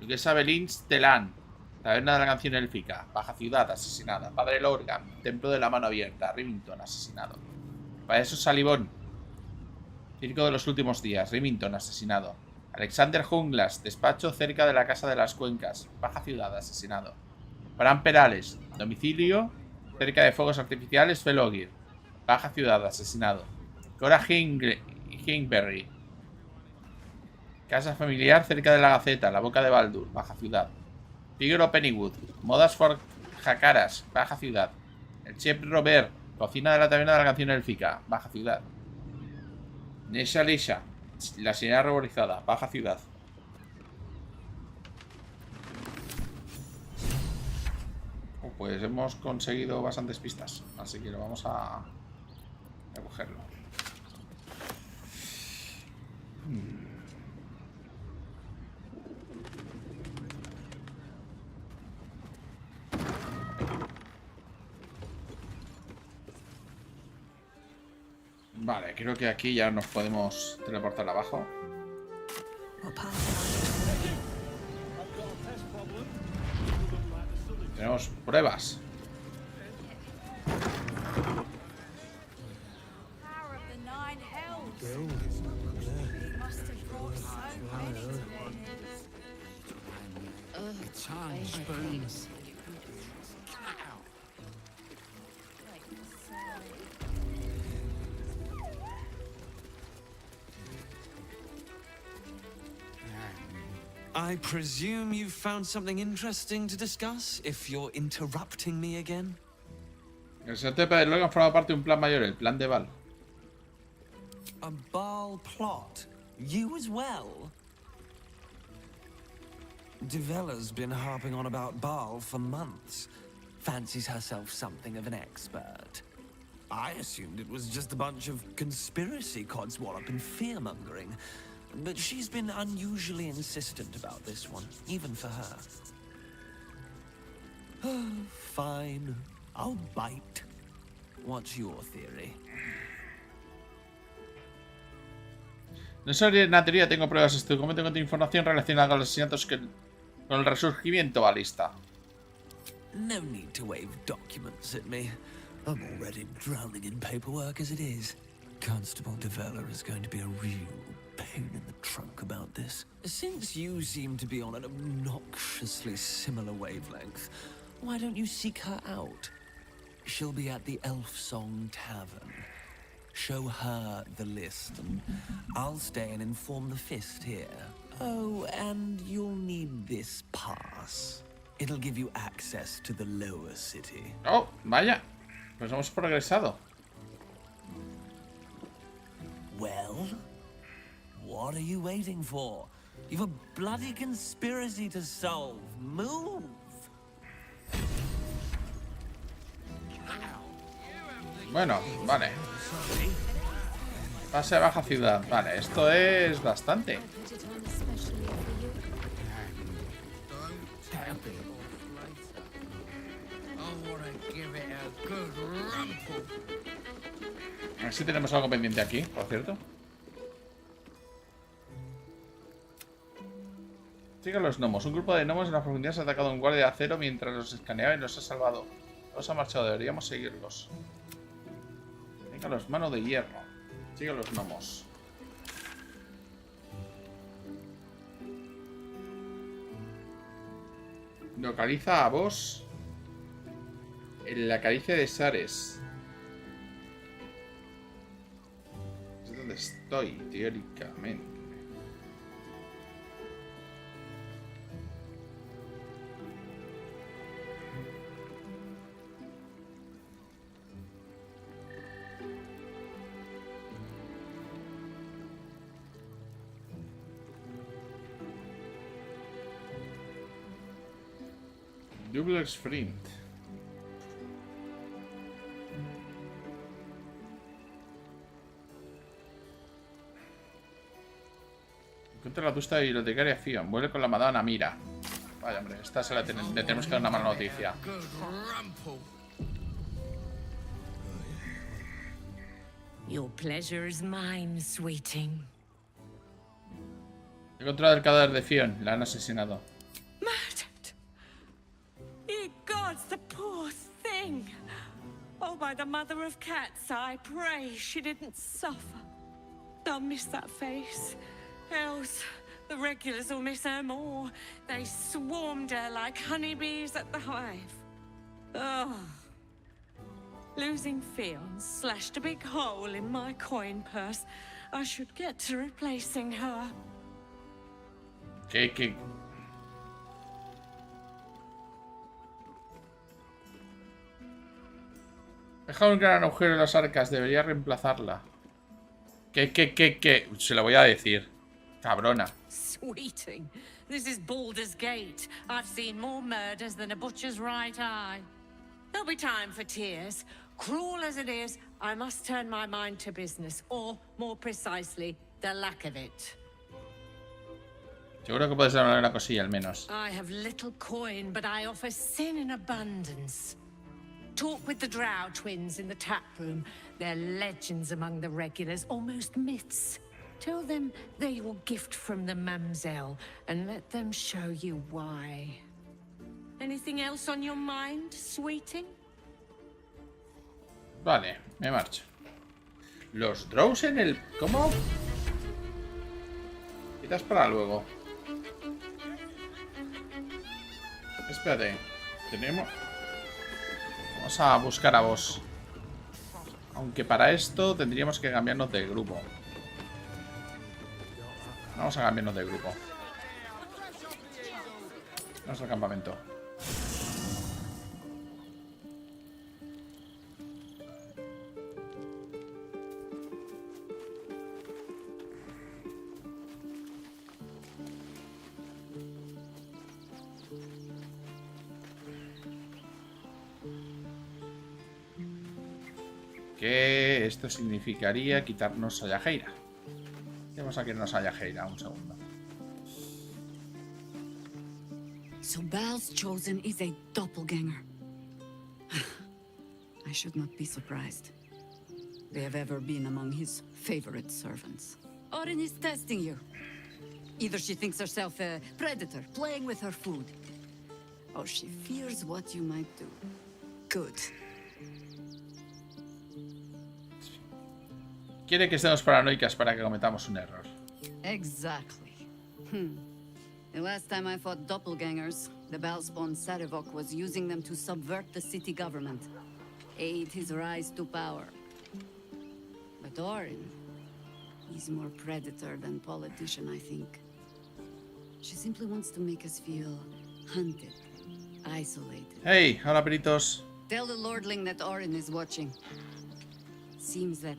Speaker 1: Duquesa Belins Telan. Taberna de la canción élfica. Baja ciudad, asesinada. Padre Lorgan. Templo de la mano abierta. Remington, asesinado. Payaso Salivón. Circo de los últimos días. Remington, asesinado. Alexander Junglas. Despacho cerca de la casa de las cuencas. Baja ciudad, asesinado. Fran Perales. Domicilio cerca de fuegos artificiales. Felogir. Baja ciudad, asesinado. Cora Hingberry. Casa familiar cerca de la Gaceta. La boca de Baldur. Baja ciudad. Figaro Pennywood. Modas for Jacaras. Baja ciudad. El chef Robert. Cocina de la taberna de la canción élfica. Baja ciudad. Nesha Lisha. La señora ruborizada. Baja ciudad. Pues hemos conseguido bastantes pistas. Así que lo vamos a cogerlo. Vale, creo que aquí ya nos podemos teleportar abajo. Tenemos pruebas.
Speaker 4: I presume you've found something interesting to discuss, if you're interrupting me again?
Speaker 1: El señor de Logan forma parte de un plan mayor, el plan de Val.
Speaker 4: A Baal plot? You as well? Devella's been harping on about Baal for months. Fancies herself something of an expert. I assumed it was just a bunch of conspiracy codswallop and fear-mongering. But she's been unusually insistent about this one, even for her. Fine, I'll bite. What's your theory?
Speaker 1: No soy una teoría, tengo pruebas. Este documento contiene información relacionada con los asesinatos con el resurgimiento balista.
Speaker 4: No need to wave documents at me. I'm already drowning in paperwork as it is. Constable Devella is going to be a real pain in the trunk about this. Since you seem to be on an obnoxiously similar wavelength, why don't you seek her out? She'll be at the Elf Song Tavern. Show her the list, and I'll stay and inform the Fist here. Oh, and you'll need this pass. It'll give you access to the lower city.
Speaker 1: Oh, vaya. Pues hemos progresado.
Speaker 4: Well, what are you waiting for? You've a bloody conspiracy to solve. Move!
Speaker 1: Bueno, vale. Pase a baja ciudad. Vale, esto es bastante. A ver si tenemos algo pendiente aquí, por cierto. Sigue los gnomos. Un grupo de gnomos en la profundidad se ha atacado a un guardia de acero mientras los escaneaba y los ha salvado. Los ha marchado, deberíamos seguirlos. Venga, los manos de hierro. Sigue los gnomos. Localiza a vos en la caricia de Sares. Es donde estoy, teóricamente. Double sprint. Encuentra la tusta bibliotecaria Fion. Vuelve con la madama Mira. Vaya, hombre, esta se le tenemos que dar una mala noticia.
Speaker 2: Your pleasure is mine, sweeting.
Speaker 1: He encontrado el cadáver de Fion. La han asesinado.
Speaker 2: by the mother of cats, I pray she didn't suffer. I'll miss that face. Else, the regulars will miss her more. They swarmed her like honeybees at the hive. Oh. Losing Fionn slashed a big hole in my coin purse. I should get to replacing her.
Speaker 1: ¿Qué? Deja un gran agujero en las arcas. Debería reemplazarla. ¿Qué? Se lo voy a decir. Cabrona.
Speaker 2: Sweeting, this is Baldur's Gate. I've seen more murders than a butcher's right eye. There'll be time for tears. Cruel as it is, I must turn my mind to business, or, more precisely, the lack of it.
Speaker 1: Seguro que puedes darme una cosilla al menos.
Speaker 2: I have little coin, but I offer sin in abundance. Talk with the Drow twins in the tap room. They're legends among the regulars, almost myths. Tell them they will gift from the Mamsell, and let them show you why. Anything else on your mind, sweeting?
Speaker 1: Vale, me marcho. Los Drows en el... ¿Cómo? Quitas para luego. Espérate. Tenemos... Vamos a buscar a vos. Aunque para esto tendríamos que cambiarnos de grupo. Vamos a cambiarnos de grupo. Vamos al campamento. Que esto significaría quitarnos a Yajeira. Vamos a quitarnos a Yajeira, un segundo.
Speaker 18: So Bal's chosen is a doppelganger. I should not be surprised. They have ever been among his favorite servants. Orin is testing you. Either she thinks herself a predator, playing with her food, or she fears what you might do. Good.
Speaker 1: Quiere que estemos paranoicas para que cometamos un error.
Speaker 18: Exactly. The last time I fought doppelgangers, the Balspawn Sarevok was using them to subvert the city government, aid his rise to power. But Orin, he's more predator than politician, I think. She simply wants to make us feel hunted, isolated.
Speaker 1: Hey, hola peritos.
Speaker 18: Tell the Lordling that Orin is watching. Seems that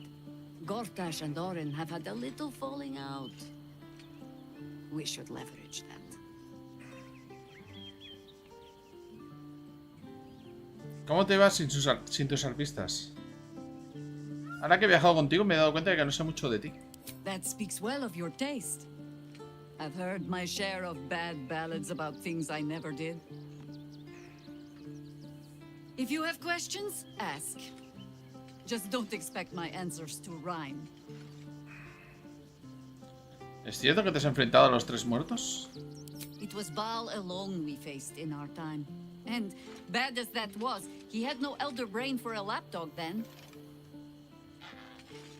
Speaker 18: Gortash and Orin have had a little falling out. We should leverage that.
Speaker 1: ¿Cómo te vas sin tus arpistas? Ahora que he viajado contigo me he dado cuenta de que no sé mucho de ti.
Speaker 18: That speaks well of your taste. I've heard my share of bad ballads about things I never did. If you have questions, ask. Just don't expect my answers to rhyme.
Speaker 1: ¿Es cierto que te has enfrentado a los tres muertos?
Speaker 18: It was Baal alone we faced in our time. And, bad as that was, he had no elder brain for a lapdog then.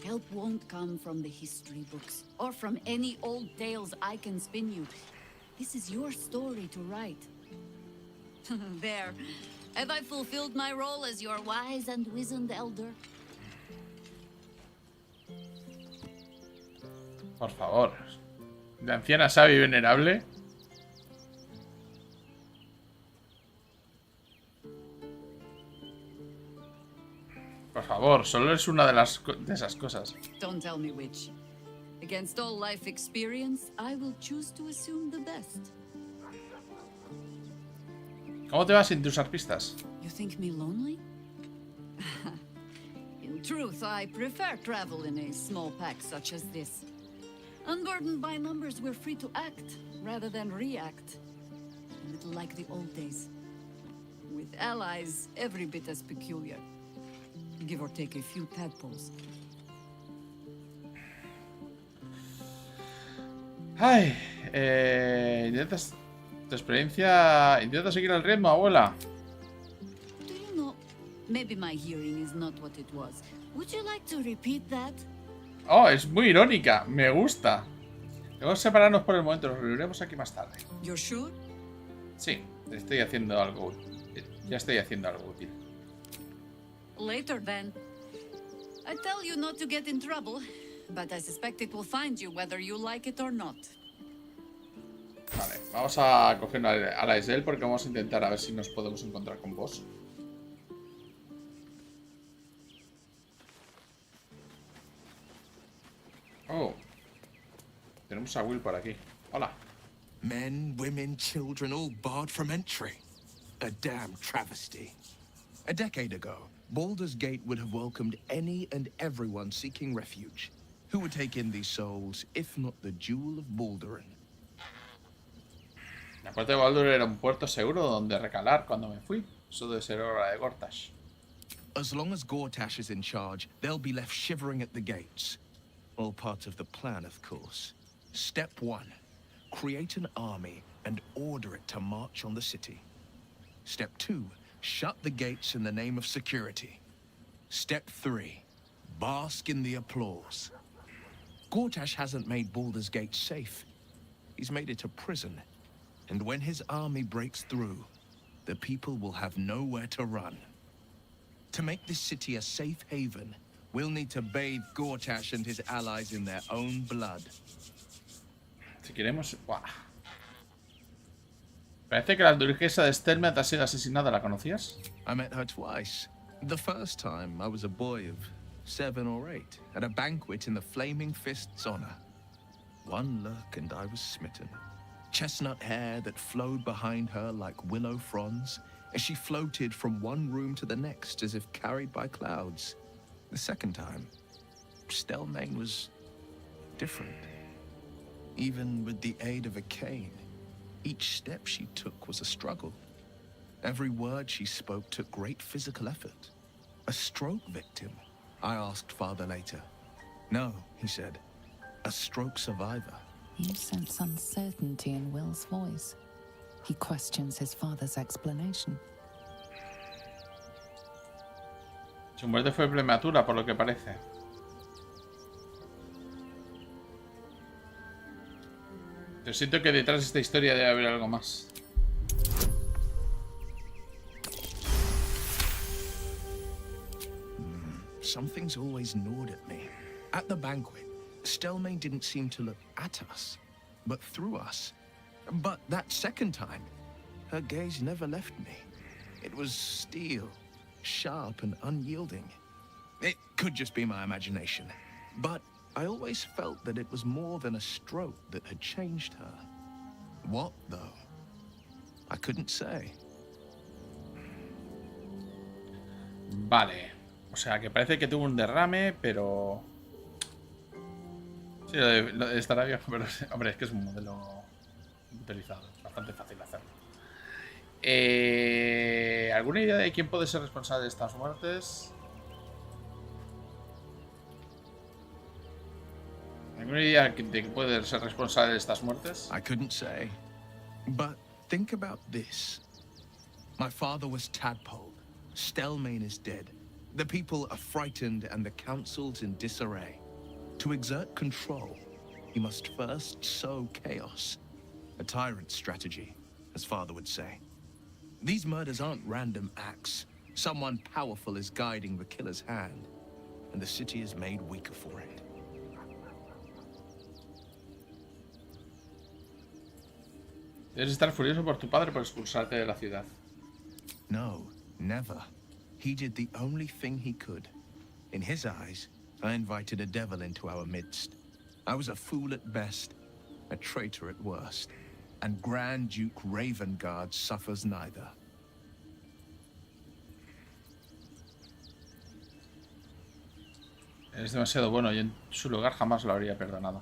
Speaker 18: Help won't come from the history books, or from any old tales I can spin you. This is your story to write. There. Have I fulfilled my role as your wise and wizened elder?
Speaker 1: Por favor. ¿La anciana sabia y venerable? Por favor, solo es una de esas cosas.
Speaker 18: Don't tell me which. Against all life experience, I will choose to assume the best.
Speaker 1: ¿Cómo te vas sin tus arpistas?
Speaker 18: You think me lonely? In truth, I prefer travel in a small pack such as this. Unburdened by numbers, we're free to act rather than react. A little like the old days. With allies every bit as peculiar. Give or take a few tadpoles.
Speaker 1: Ay, intentas tu experiencia. Intenta seguir el ritmo, abuela.
Speaker 18: Do you know, Maybe my hearing is not what it was. Would you like to repeat that?
Speaker 1: Oh, es muy irónica. Me gusta. Debemos separarnos por el momento. Nos reuniremos aquí más tarde.
Speaker 18: You're sure?
Speaker 1: Sí, estoy haciendo algo útil. Ya estoy haciendo algo útil.
Speaker 18: Later, then. I tell you not to get in trouble, but I suspect it will find you whether you like it or not.
Speaker 1: Vale, vamos a coger a la Isel porque vamos a intentar a ver si nos podemos encontrar con vos. Oh. Tenemos a Will por aquí. Hola.
Speaker 14: Men, women, children, all barred from entry. A damn travesty. A decade ago, Baldur's Gate would have welcomed any and everyone seeking refuge. Who would take in these souls, if not the Jewel of Baldurin?
Speaker 1: La puerta de Baldur era un puerto seguro donde recalar cuando me fui. Eso debe ser hora de Gortash.
Speaker 14: As long as Gortash is in charge, they'll be left shivering at the gates. All part of the plan, of course. Step 1. Create an army and order it to march on the city. Step 2. Shut the gates in the name of security. Step 3. Bask in the applause. Gortash hasn't made Baldur's Gate safe. He's made it a prison. And when his army breaks through, the people will have nowhere to run. To make this city a safe haven, we'll need to bathe Gortash and his allies in their own blood.
Speaker 1: Si queremos... Buah. Parece que la duquesa de Stelmet ha sido asesinada. ¿La conocías?
Speaker 14: I met her twice. The first time, I was a boy of 7 or 8, at a banquet in the Flaming Fist's honor. One look and I was smitten. Chestnut hair that flowed behind her like willow fronds, as she floated from one room to the next as if carried by clouds. The second time, Stelmane was different. Even with the aid of a cane, each step she took was a struggle. Every word she spoke took great physical effort. A stroke victim? I asked Father later. No, he said. A stroke survivor.
Speaker 8: You sense uncertainty in Will's voice. He questions his father's explanation.
Speaker 1: Su muerte fue prematura, por lo que parece. Yo siento que detrás de esta historia debe haber algo más.
Speaker 14: Something's always gnawed at me. At the banquet, Stelmane didn't seem to look at us, but through us. But that second time, her gaze never left me. It was steel, sharp and unyielding. It could just be my imagination, but I always felt that it was more than a stroke that had changed her. What, though? I couldn't say.
Speaker 1: Vale. O sea, que parece que tuvo un derrame, pero... Sí, lo de estará viejo, pero... Hombre, es que es un modelo utilizado. Es bastante fácil hacerlo. ¿Alguna idea de quién puede ser responsable de estas muertes? ¿Alguna idea de quién puede ser responsable de estas muertes?
Speaker 14: I couldn't say. But think about this. My father was tadpoled. Stelmane is dead. The people are frightened and the council's in disarray. To exert control, he must first sow chaos. A tyrant's strategy, as father would say. These murders aren't random acts. Someone powerful is guiding the killer's hand, and the city is made weaker for it.
Speaker 1: Debes estar furioso por tu padre por expulsarte de la ciudad.
Speaker 14: No, never. He did the only thing he could. In his eyes, I invited a devil into our midst. I was a fool at best, a traitor at worst. And Grand Duke Ravengard suffers neither.
Speaker 1: Eres demasiado bueno y en su lugar jamás lo habría perdonado.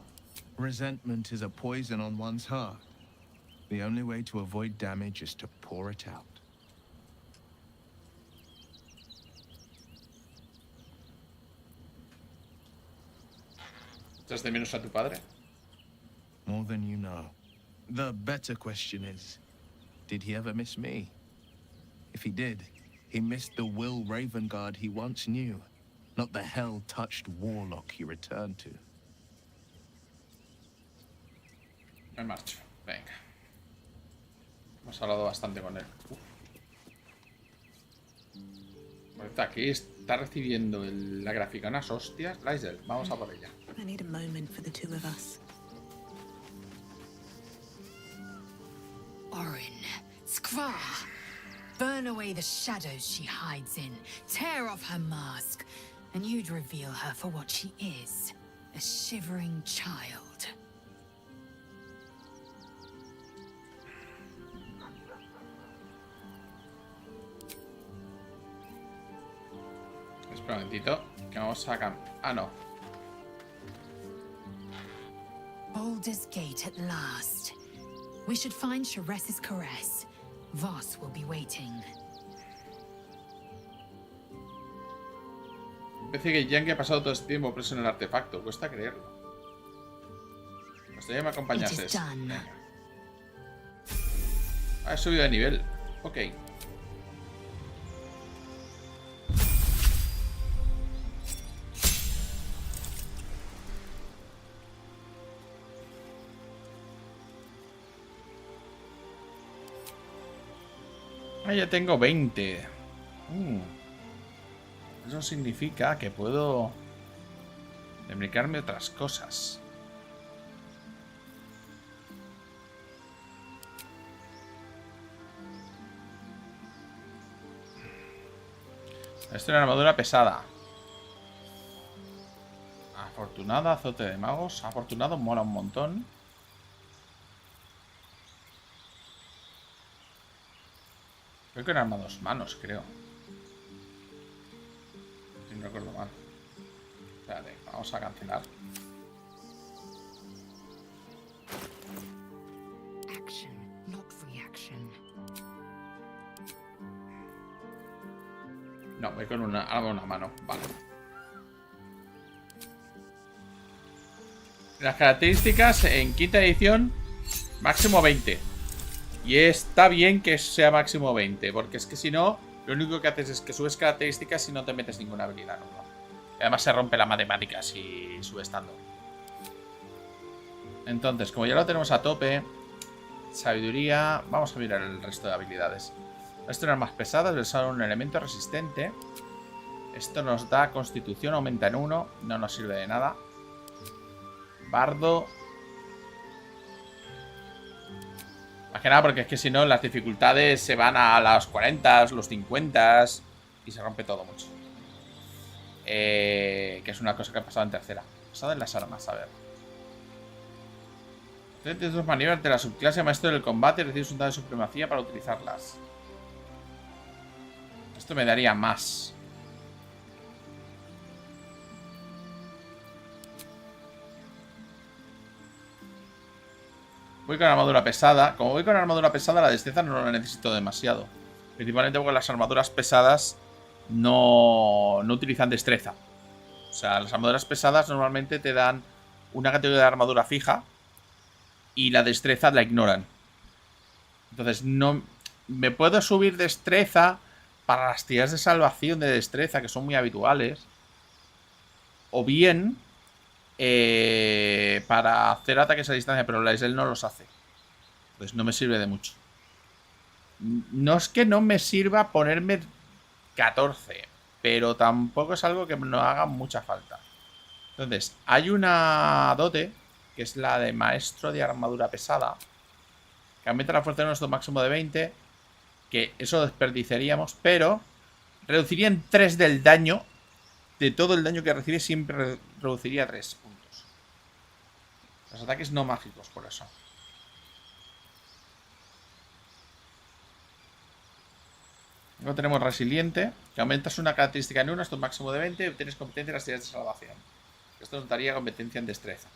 Speaker 14: Resentment is a poison on one's heart. The only way to avoid damage is to pour it out.
Speaker 1: ¿Echas de menos a tu padre?
Speaker 14: More than you know. The better question is, did he ever miss me? If he did, He missed the Will Ravengard he once knew, not the hell-touched warlock he returned to.
Speaker 1: Me marcho. Venga. Hemos hablado bastante con él. Ahorita aquí está recibiendo la gráfica unas hostias. Lysel, vamos a por ella.
Speaker 6: I need a moment for the two of us.
Speaker 19: Orin, Skra, burn away the shadows she hides in, tear off her mask, and you'd reveal her for what she is, a shivering child.
Speaker 1: Espera un momentito, que vamos a cambiar. Ah, no.
Speaker 19: Baldur's Gate at last. We should find Sharess's caress. Voss will be waiting.
Speaker 1: Parece que Yankee ha pasado todo este tiempo preso en el artefacto. Cuesta creerlo. Pues ya me acompañases. Venga. Ah, he subido de nivel. Ok. Ah, ya tengo 20. Eso significa que puedo dedicarme a otras cosas. Esto es una armadura pesada. Afortunada, azote de magos. Afortunado mola un montón. Creo que era arma 2 manos, creo. Si no recuerdo mal. Espérate, vamos a cancelar.
Speaker 19: Action, not reaction.
Speaker 1: No, voy con una arma 1 mano. Vale. Las características en quinta edición, máximo 20. Y está bien que sea máximo 20, porque es que si no, lo único que haces es que subes características y no te metes ninguna habilidad nueva. Y además se rompe la matemática si subes tanto. Entonces, como ya lo tenemos a tope, sabiduría, vamos a mirar el resto de habilidades. Esto eran más pesadas, usar un elemento resistente. Esto nos da constitución, aumenta en 1, no nos sirve de nada. Bardo. Más que nada porque es que si no las dificultades se van a las 40, los 50 y se rompe todo mucho. Que es una cosa que ha pasado en tercera. Pasado en las armas, a ver. Tienes dos maniobras de la subclase maestro del combate y recibes un dado de supremacía para utilizarlas. Esto me daría más. Voy con armadura pesada. Como voy con armadura pesada, la destreza no la necesito demasiado. Principalmente porque las armaduras pesadas no utilizan destreza. O sea, las armaduras pesadas normalmente te dan una categoría de armadura fija y la destreza la ignoran. Entonces, no me puedo subir destreza para las tiradas de salvación de destreza, que son muy habituales. O bien para hacer ataques a distancia, pero la Isel no los hace. Pues no me sirve de mucho. No es que no me sirva ponerme 14, pero tampoco es algo que no haga mucha falta. Entonces, hay una dote, que es la de maestro de armadura pesada, que aumenta la fuerza de nuestro máximo de 20, que eso desperdiciaríamos, pero reduciría en 3 del daño. De todo el daño que recibe siempre reduciría 3 puntos. Los ataques no mágicos, por eso. Luego tenemos resiliente, que aumentas una característica en 1, esto es máximo de 20, y obtienes competencia en las tiradas de salvación. Esto nos daría competencia en destreza.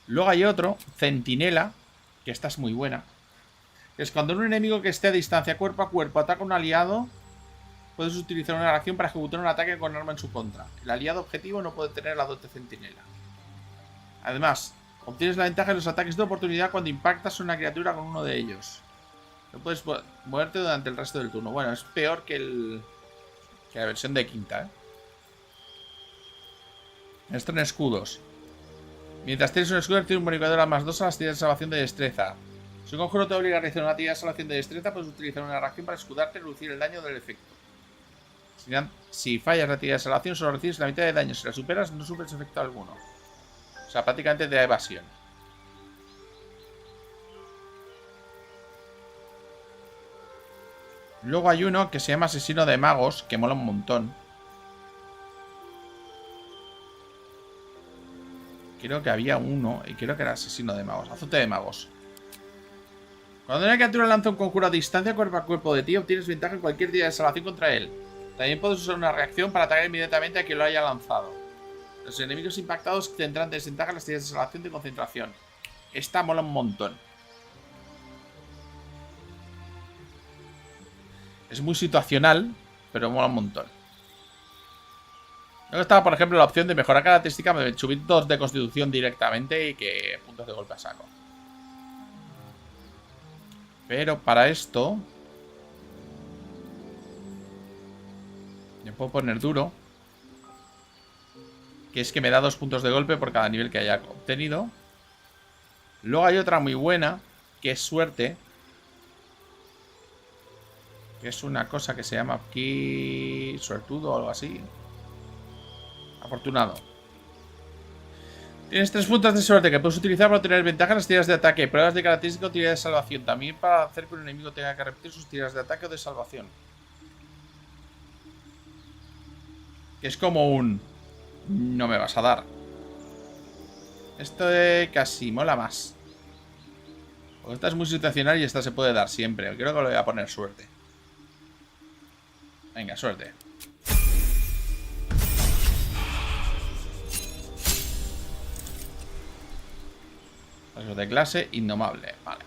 Speaker 1: Luego hay otro, centinela, que esta es muy buena. Que es cuando un enemigo que esté a distancia cuerpo a cuerpo ataca a un aliado, puedes utilizar una acción para ejecutar un ataque con arma en su contra. El aliado objetivo no puede tener la dote centinela. Además, obtienes la ventaja de los ataques de oportunidad cuando impactas a una criatura con uno de ellos. No puedes moverte durante el resto del turno. Bueno, es peor que la versión de quinta, ¿eh? Esto en escudos. Mientras tienes un escudo, tienes un bonificador a +2 a las tiradas de salvación de destreza. Si un conjuro te obliga a realizar una tirada de salvación de destreza, puedes utilizar una reacción para escudarte y reducir el daño del efecto. Si fallas la tirada de salvación, solo recibes la mitad de daño. Si la superas, no sufres efecto alguno. O sea, prácticamente de evasión. Luego hay uno que se llama Asesino de Magos, que mola un montón. Creo que había uno, y creo que era Asesino de Magos. Azote de Magos. Cuando una criatura lanza un conjuro a distancia cuerpo a cuerpo de ti, obtienes ventaja en cualquier tirada de salvación contra él. También puedes usar una reacción para atacar inmediatamente a quien lo haya lanzado. Los enemigos impactados tendrán desventaja en las tiradas de salvación de concentración. Esta mola un montón. Es muy situacional, pero mola un montón. Luego estaba, por ejemplo, la opción de mejorar característica, subir 2 de constitución directamente y que puntos de golpe a saco. Pero para esto me puedo poner duro, que es que me da 2 puntos de golpe por cada nivel que haya obtenido. Luego hay otra muy buena, que es suerte, que es una cosa que se llama aquí suertudo o algo así. Afortunado. Tienes 3 puntos de suerte que puedes utilizar para obtener ventaja en las tiradas de ataque, pruebas de característica o tiradas de salvación. También para hacer que un enemigo tenga que repetir sus tiradas de ataque o de salvación. Que es como un... no me vas a dar. Esto casi mola más. Porque esta es muy situacional y esta se puede dar siempre. Creo que le voy a poner suerte. Venga, suerte. Paso de clase, indomable. Vale.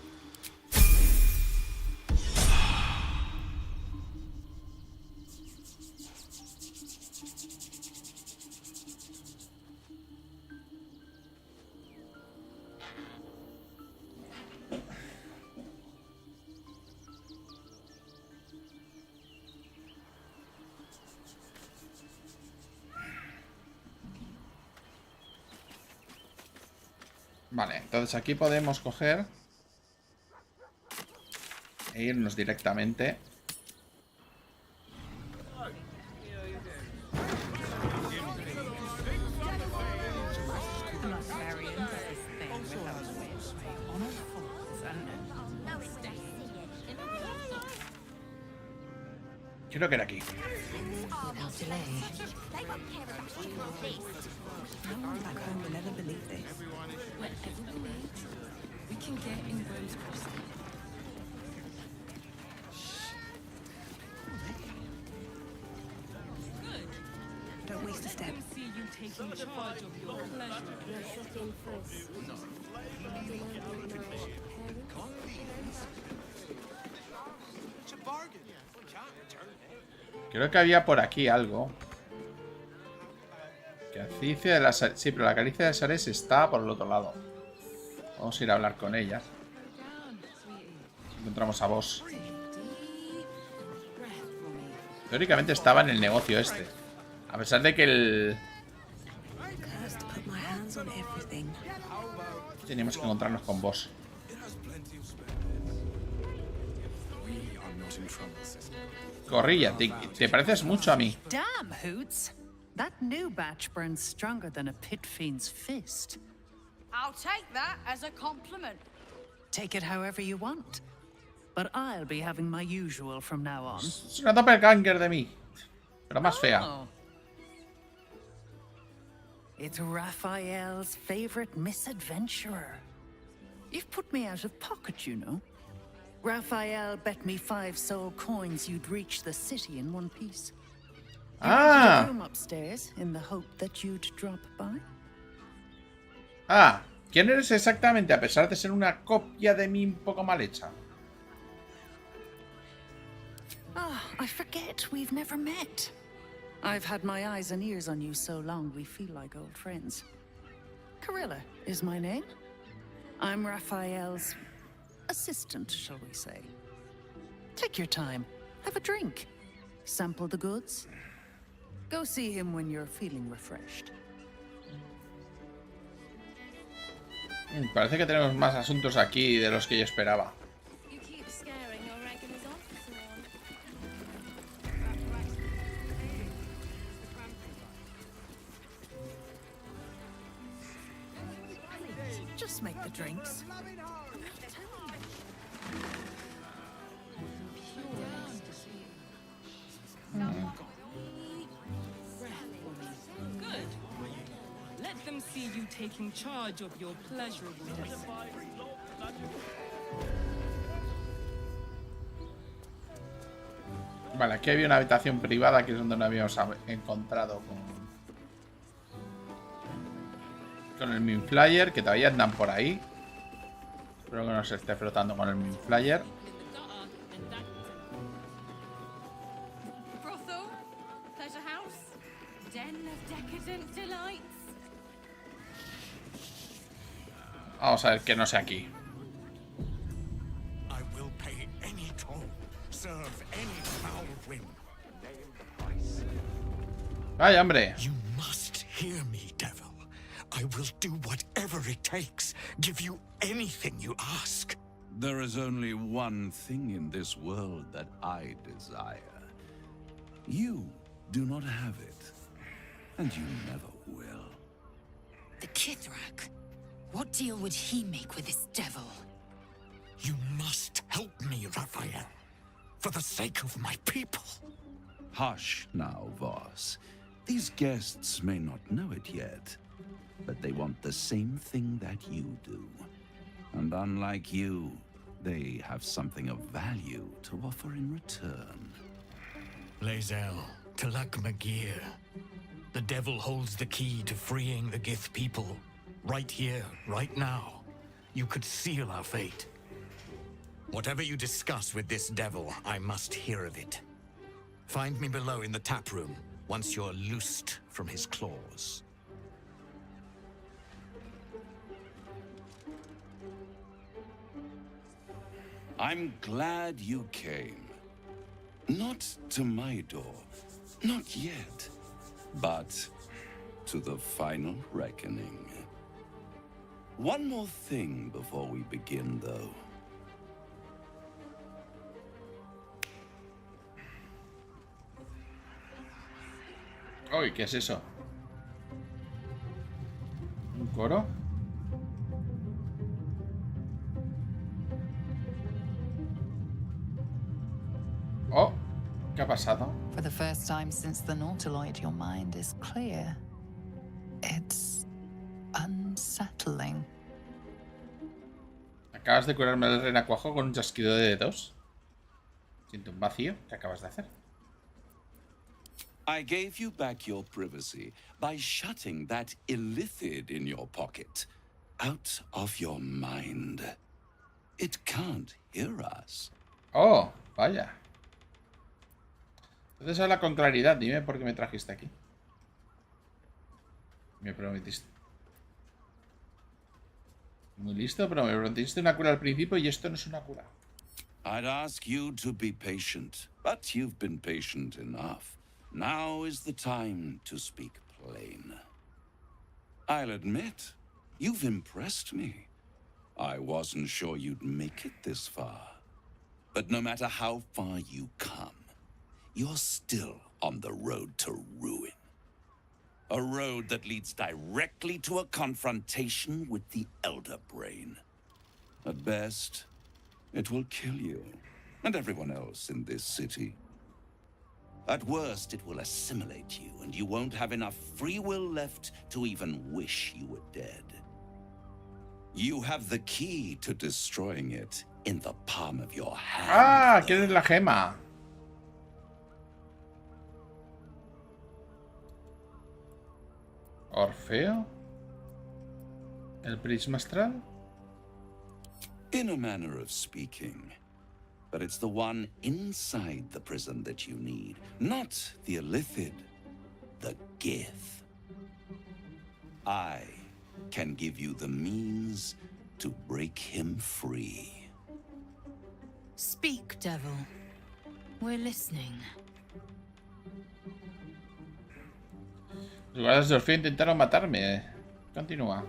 Speaker 1: Vale, entonces aquí podemos coger e irnos directamente. Creo que era aquí.
Speaker 6: Don't waste a step.
Speaker 1: Creo que había por aquí algo. Que caricia de la... Sí, pero la caricia de Sares está por el otro lado. Vamos a ir a hablar con ella. Encontramos a vos. Teóricamente estaba en el negocio este. A pesar de que el... Teníamos que encontrarnos con vos. Corrilla, te pareces mucho a mí.
Speaker 20: Damn, Hoots. That new batch burns stronger than a pit fiend's fist.
Speaker 12: I'll take that as a compliment.
Speaker 20: Take it however you want. But I'll be having my usual from now on.
Speaker 1: Es una doppelganger de mí. Pero más fea.
Speaker 20: Oh. It's Raphael's favorite misadventurer. You've put me out of pocket, you know. Raphael bet me 5 soul coins you'd reach the city in one piece.
Speaker 1: Ah.
Speaker 20: Room upstairs in the hope that you'd drop by.
Speaker 1: Ah, ¿quién eres exactamente? A pesar de ser una copia de mí un poco mal hecha.
Speaker 20: Ah, I forget we've never met. I've had my eyes and ears on you so long we feel like old friends. Carilla is my name. I'm Raphael's assistant, shall we say. Take your time. Have a drink. Sample the goods. Go see him when you're feeling refreshed.
Speaker 1: Parece que tenemos más asuntos aquí de los que yo esperaba.
Speaker 20: Just make the drinks.
Speaker 17: Good. Let them see you taking charge of your pleasurableness.
Speaker 1: Vale, aquí había una habitación privada que es donde nos habíamos encontrado con el Minflyer, que todavía andan por ahí. Espero que no se esté frotando con el Minflyer.
Speaker 2: Brothel, pleasure house, den of decadent delights.
Speaker 1: Vamos a ver que no sé aquí.
Speaker 21: I will pay any toll, serve any foul whim.
Speaker 1: Vaya, hombre.
Speaker 21: You must hear me, devil. I will do whatever it takes. Give you anything you ask.
Speaker 22: There is only one thing in this world that I desire. You do not have it, and you never will.
Speaker 19: The Kithrak. What deal would he make with this devil?
Speaker 21: You must help me, Raphael. For the sake of my people.
Speaker 22: Hush now, Voss. These guests may not know it yet, but they want the same thing that you do. And unlike you, they have something of value to offer in return.
Speaker 21: Lae'zel, Talak Magir. The devil holds the key to freeing the Gith people. Right here, right now. You could seal our fate. Whatever you discuss with this devil, I must hear of it. Find me below in the tap room, once you're loosed from his claws.
Speaker 22: I'm glad you came. Not to my door, not yet, but to the final reckoning. One more thing before we begin, though.
Speaker 1: Uy, ¿qué es eso? ¿Un coro? Oh, ¿qué ha pasado?
Speaker 8: For the first time since the Nautiloid, your mind is clear. It's unsettling.
Speaker 1: Acabas de curarme el renacuajo con un chasquido de dedos. Siento un vacío. ¿Qué acabas de hacer?
Speaker 22: I gave you back your privacy by shutting that illithid in your pocket out of your mind. It can't hear us.
Speaker 1: Oh, vaya. Entonces habla con claridad. Dime por qué me trajiste aquí. Me prometiste. Muy listo, pero me prometiste una cura al principio y esto no es una cura.
Speaker 22: I'd ask you to be patient, but you've been patient enough. Now is the time to speak plain. I'll admit, you've impressed me. I wasn't sure you'd make it this far. But no matter how far you come, you're still on the road to ruin. A road that leads directly to a confrontation with the Elder Brain. At best, it will kill you, and everyone else in this city. At worst, it will assimilate you, and you won't have enough free will left to even wish you were dead. You have the key to destroying it in the palm of your hand.
Speaker 1: Ah, ¿quieres la gema? ¿Orfeo? ¿El prisma astral?
Speaker 22: In a manner of speaking. But it's the one inside the prison that you need. Not the illithid. The Gith. I can give you the means to break him free.
Speaker 19: Speak, devil. We're listening.
Speaker 1: Los guardias de Orfeo intentaron matarme. Continúa.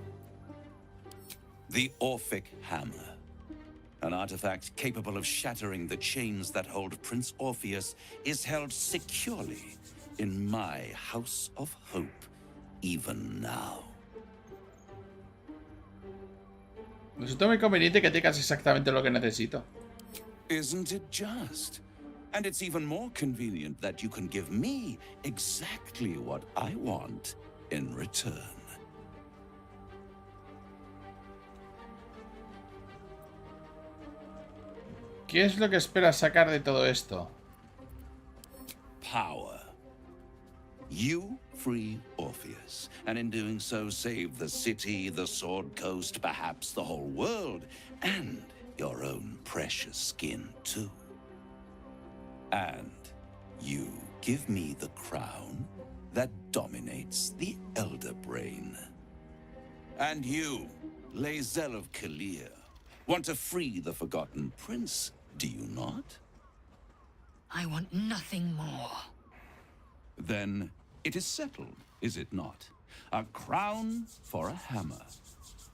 Speaker 22: The Orphic Hammer. An artifact capable of shattering the chains that hold Prince Orpheus is held securely in my House of Hope, even now.
Speaker 1: Resulta muy conveniente que tengas exactamente lo que necesito.
Speaker 22: Isn't it just? And it's even more convenient that you can give me exactly what I want in return.
Speaker 1: ¿Qué es lo que esperas sacar de todo esto?
Speaker 22: Power. You free Orpheus, and in doing so save the city, the Sword Coast, perhaps the whole world, and your own precious skin too. And you give me the crown that dominates the Elder Brain. And you, Lae'zel of Kalir, want to free the Forgotten Prince, do you not?
Speaker 19: I want nothing more.
Speaker 22: Then it is settled, is it not? A crown for a hammer.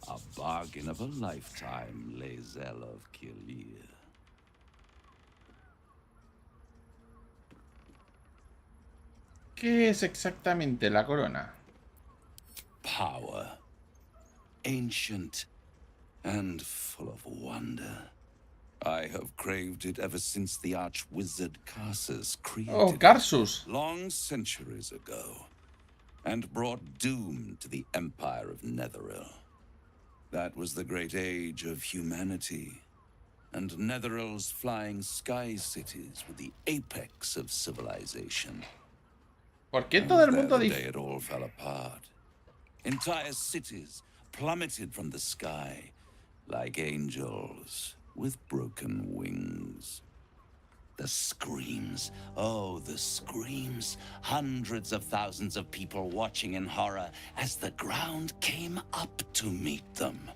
Speaker 22: A bargain of a lifetime, Lae'zel of Kalir.
Speaker 1: ¿Qué es exactamente la corona?
Speaker 22: Power. Ancient and full of wonder. I have craved it ever since the arch-wizard Karsus created
Speaker 1: Karsus.
Speaker 22: it long centuries ago, and brought doom to the Empire of Netheril. That was the great age of humanity, and Netheril's flying sky cities were the apex of civilization.
Speaker 1: ¿Por qué todo el mundo
Speaker 22: The
Speaker 1: dice?
Speaker 22: day it all fell apart. Entire cities plummeted from the sky like angels with broken wings. The screams, oh, the screams. Hundreds of thousands of people watching in horror as the ground came up to meet them.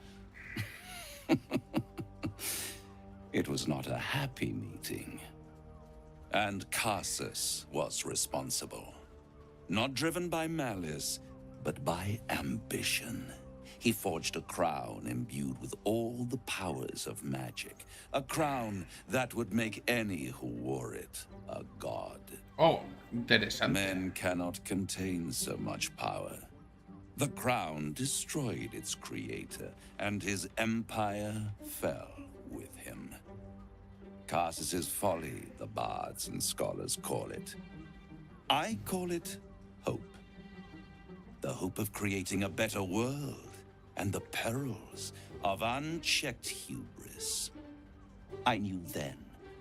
Speaker 22: It was not a happy meeting. And Karsus was responsible. Not driven by malice, but by ambition. He forged a crown imbued with all the powers of magic. A crown that would make any who wore it a god.
Speaker 1: Oh, interesante.
Speaker 22: Men cannot contain so much power. The crown destroyed its creator, and his empire fell with him. Karsus's folly, the bards and scholars call it. I call it hope. The hope of creating a better world, and the perils of unchecked hubris. I knew then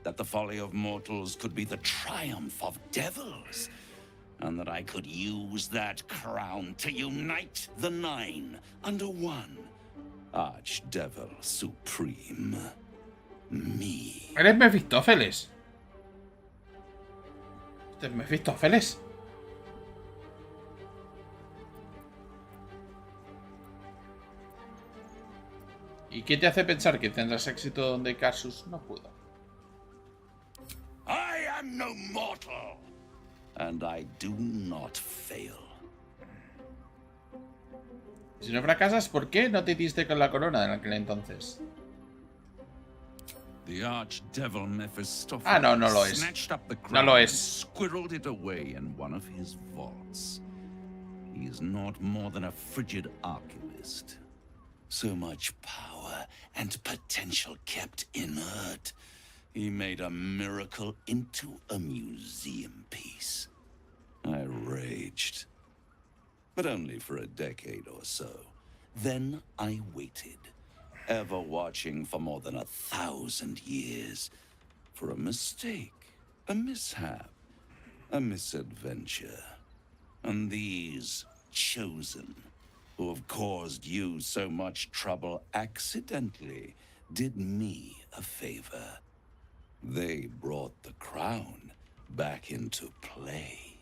Speaker 22: that the folly of mortals could be the triumph of devils, and that I could use that crown to unite the Nine under one Archdevil Supreme. Me.
Speaker 1: Eres Mefistófeles. Este es Mefistófeles. ¿Y qué te hace pensar que tendrás éxito donde Karsus no pudo?
Speaker 22: I am no mortal, and I do not fail.
Speaker 1: Si no fracasas, ¿por qué no te diste con la corona en aquel entonces?
Speaker 22: The archdevil Mephistopheles
Speaker 1: no lo es.
Speaker 22: snatched up the
Speaker 1: No
Speaker 22: crown
Speaker 1: lo
Speaker 22: and
Speaker 1: es.
Speaker 22: squirreled it away in one of his vaults. He is not more than a frigid archivist. So much power and potential kept inert. He made a miracle into a museum piece. I raged. But only for a decade or so. Then I waited, ever watching for more than 1,000 years, for a mistake, a mishap, a misadventure. And these chosen, who have caused you so much trouble accidentally, did me a favor. They brought the crown back into play.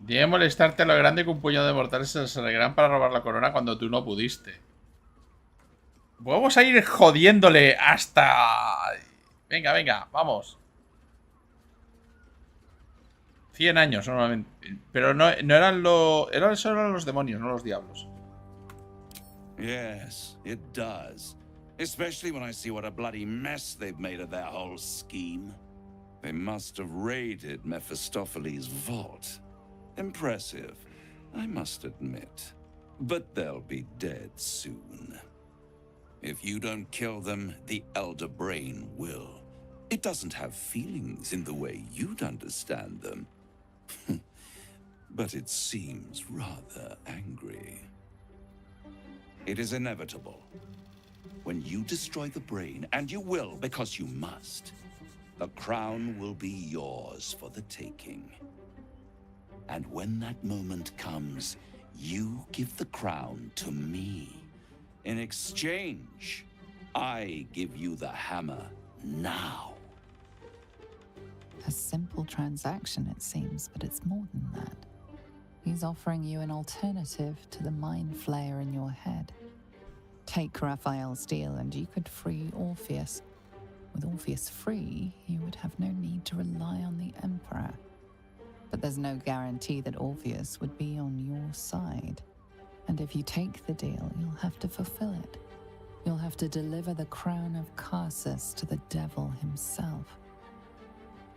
Speaker 1: Debe molestarte lo grande que un puñado de mortales se alegrarán para robar la corona cuando tú no pudiste. Vamos a ir jodiéndole hasta... Venga, venga, vamos. 100 años normalmente. Pero no eran solo los demonios, no los diablos.
Speaker 22: Yes, it does. Especially when I see what a bloody mess they've made of their whole scheme. They must have raided Mephistopheles' vault. Impressive, I must admit. But they'll be dead soon. If you don't kill them, the Elder Brain will. It doesn't have feelings in the way you'd understand them. But it seems rather angry. It is inevitable. When you destroy the brain, and you will because you must, the crown will be yours for the taking. And when that moment comes, you give the crown to me. In exchange, I give you the hammer now.
Speaker 8: A simple transaction, it seems, but it's more than that. He's offering you an alternative to the mind flayer in your head. Take Raphael's deal and you could free Orpheus. With Orpheus free, you would have no need to rely on the Emperor. But there's no guarantee that Orpheus would be on your side. And if you take the deal, you'll have to fulfill it. You'll have to deliver the crown of Carsus to the devil himself.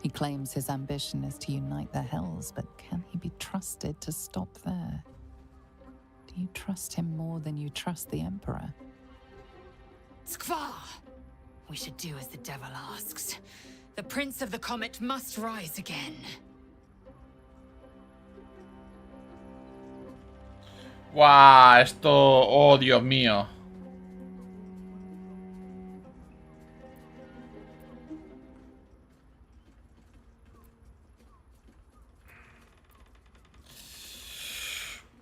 Speaker 8: He claims his ambition is to unite the Hells, but can he be trusted to stop there? Do you trust him more than you trust the Emperor?
Speaker 19: Skvar! We should do as the devil asks. The Prince of the Comet must rise again.
Speaker 1: ¡Guau! Esto... ¡Oh, Dios mío!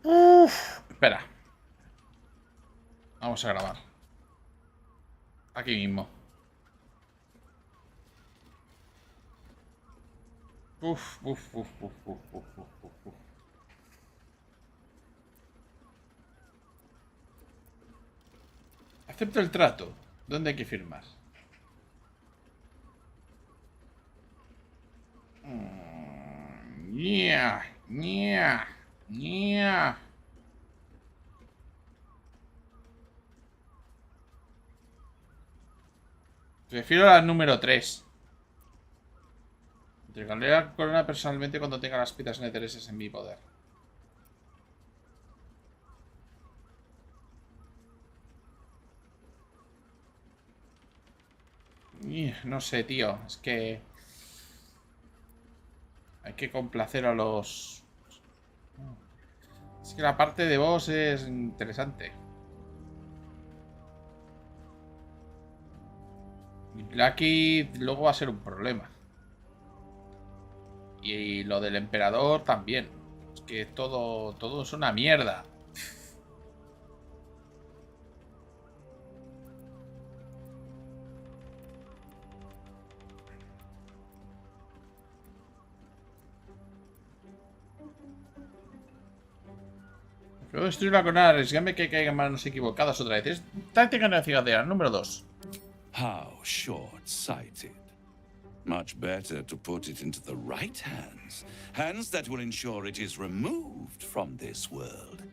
Speaker 1: Uf, espera. Vamos a grabar. Aquí mismo. Uf, uf, uf, uf, uf, uf, uf, uf. Acepto el trato. ¿Dónde hay que firmar? Yeah, yeah, yeah. Prefiero la número 3. Entregaré la corona personalmente cuando tenga las piedras necesarias en mi poder. No sé, tío. Es que... hay que complacer a los... Es que la parte de boss es interesante. Y Blacky luego va a ser un problema. Y lo del emperador también. Es que todo es una mierda. Puedo destruir la corona, arriesgarme que caiga en manos equivocadas otra vez. Es táctica negociadora, número 2.
Speaker 22: How short-sighted. Much better to put it into the right hands. Hands that will ensure it is removed from this world.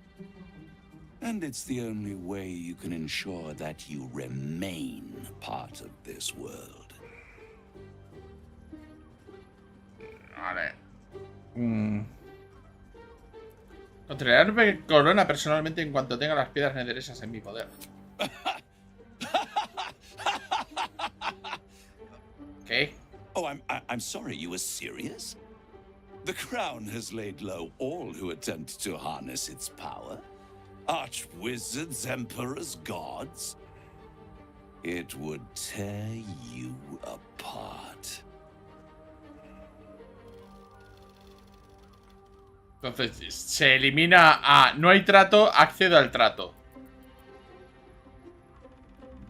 Speaker 22: And it's the only way you can ensure that you remain part of this world.
Speaker 1: Vale. Controlar la corona personalmente en cuanto tenga las piedras necesarias en mi poder. ¿Qué?
Speaker 22: Oh, I'm sorry, you were serious? The crown has laid low all who attempt to harness its power. Arch-wizards, emperors, gods. It would tear you apart.
Speaker 1: Entonces, se elimina a... no hay trato, accedo al trato.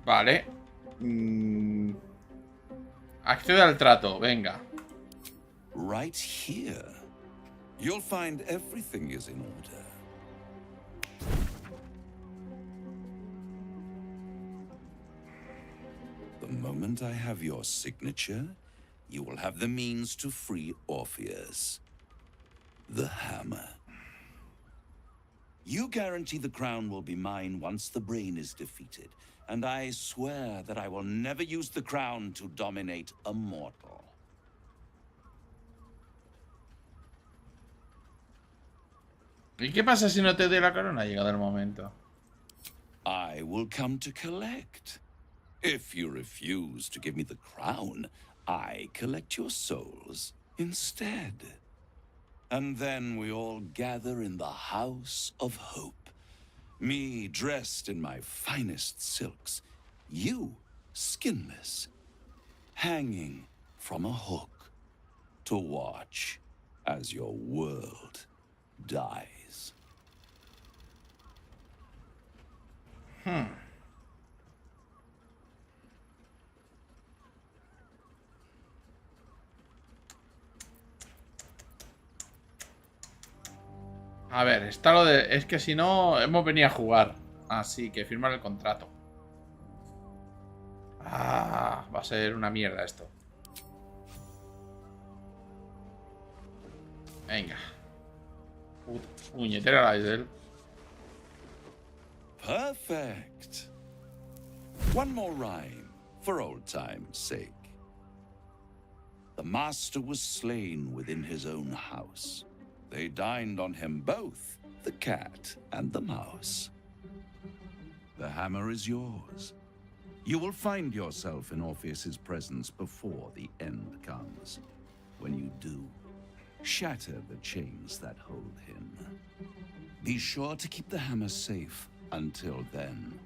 Speaker 1: Vale. Accedo al trato, venga.
Speaker 22: Right here. You'll find everything is in order. The moment I have your signature, you will have the means to free Orpheus. The hammer. You guarantee the crown will be mine once the brain is defeated, and I swear that I will never use the crown to dominate a mortal.
Speaker 1: ¿Y qué pasa si no te doy la corona? Llegado el momento.
Speaker 22: I will come to collect. If you refuse to give me the crown, I collect your souls instead. And then we all gather in the House of Hope. Me dressed in my finest silks, you skinless, hanging from a hook to watch as your world dies.
Speaker 1: A ver, está lo de... Es que si no, hemos venido a jugar. Así que firmar el contrato. Ah, va a ser una mierda esto. Venga. Puñetera la Isel.
Speaker 22: Perfect. One more rhyme, for old time's sake. The master was slain within his own house. They dined on him both, the cat and the mouse. The hammer is yours. You will find yourself in Orpheus's presence before the end comes. When you do, shatter the chains that hold him. Be sure to keep the hammer safe until then.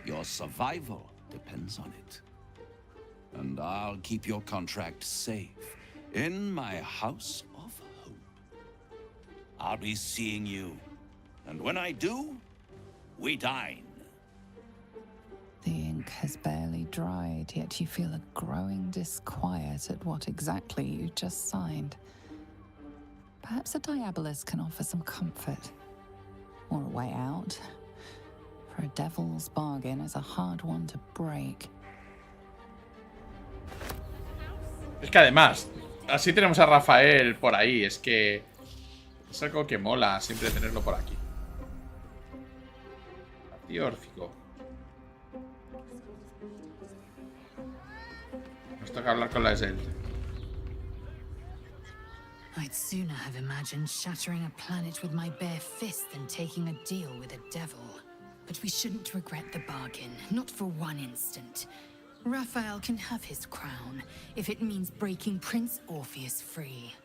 Speaker 22: Your survival depends on it. And I'll keep your contract safe in my House of Hope. I'll be seeing you. And when I do, we dine.
Speaker 8: The ink has barely dried, yet you feel a growing disquiet at what exactly you just signed. Perhaps a diabolus can offer some comfort. Or a way out. For a devil's bargain is a hard one to break.
Speaker 1: Es que además, así tenemos a Rafael por ahí. Es que es algo que mola siempre tenerlo por aquí. Tío órfico. Nos toca hablar con la Esel.
Speaker 6: I'd sooner have imagined shattering a planet with my bare fist than taking a deal with a devil. But we shouldn't regret the bargain, not for one instant. Raphael can have his crown, if it means breaking Prince Orpheus free.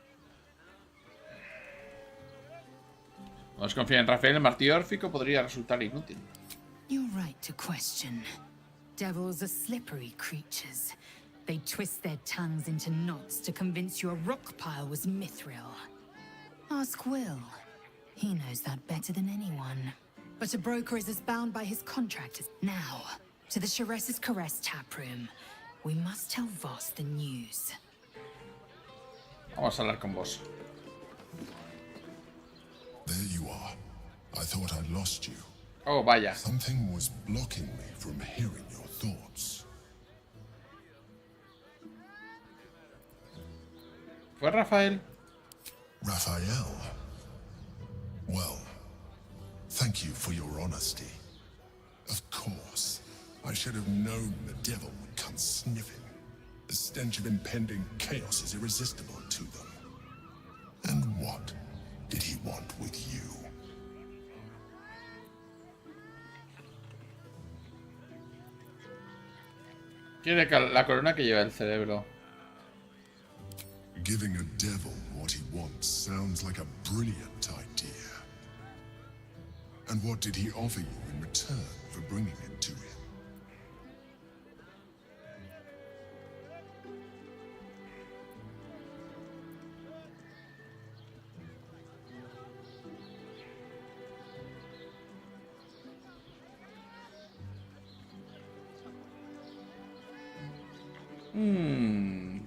Speaker 1: Vamos a confiar en Rafael. El martillo órfico podría resultar inútil.
Speaker 6: You're right to question. Devils are slippery creatures. They twist their tongues into knots to convince you a rock pile was mithril. Ask Will. He knows that better than anyone. But a broker is as bound by his contract as... Now, to the Chares's Caress taproom. We must tell Voss the news.
Speaker 1: Vamos a hablar con vos.
Speaker 7: There you are. I thought I'd lost you.
Speaker 1: Oh, vaya.
Speaker 7: Something was blocking me from hearing your thoughts.
Speaker 1: ¿Fue Rafael?
Speaker 7: Raphael. Well, thank you for your honesty. Of course, I should have known the devil would come sniffing. The stench of impending chaos is irresistible to them. And what did he want with you?
Speaker 1: Quiere la corona que lleva el cerebro.
Speaker 7: Giving a devil what he wants sounds like a brilliant idea. And what did he offer you in return for bringing it to him?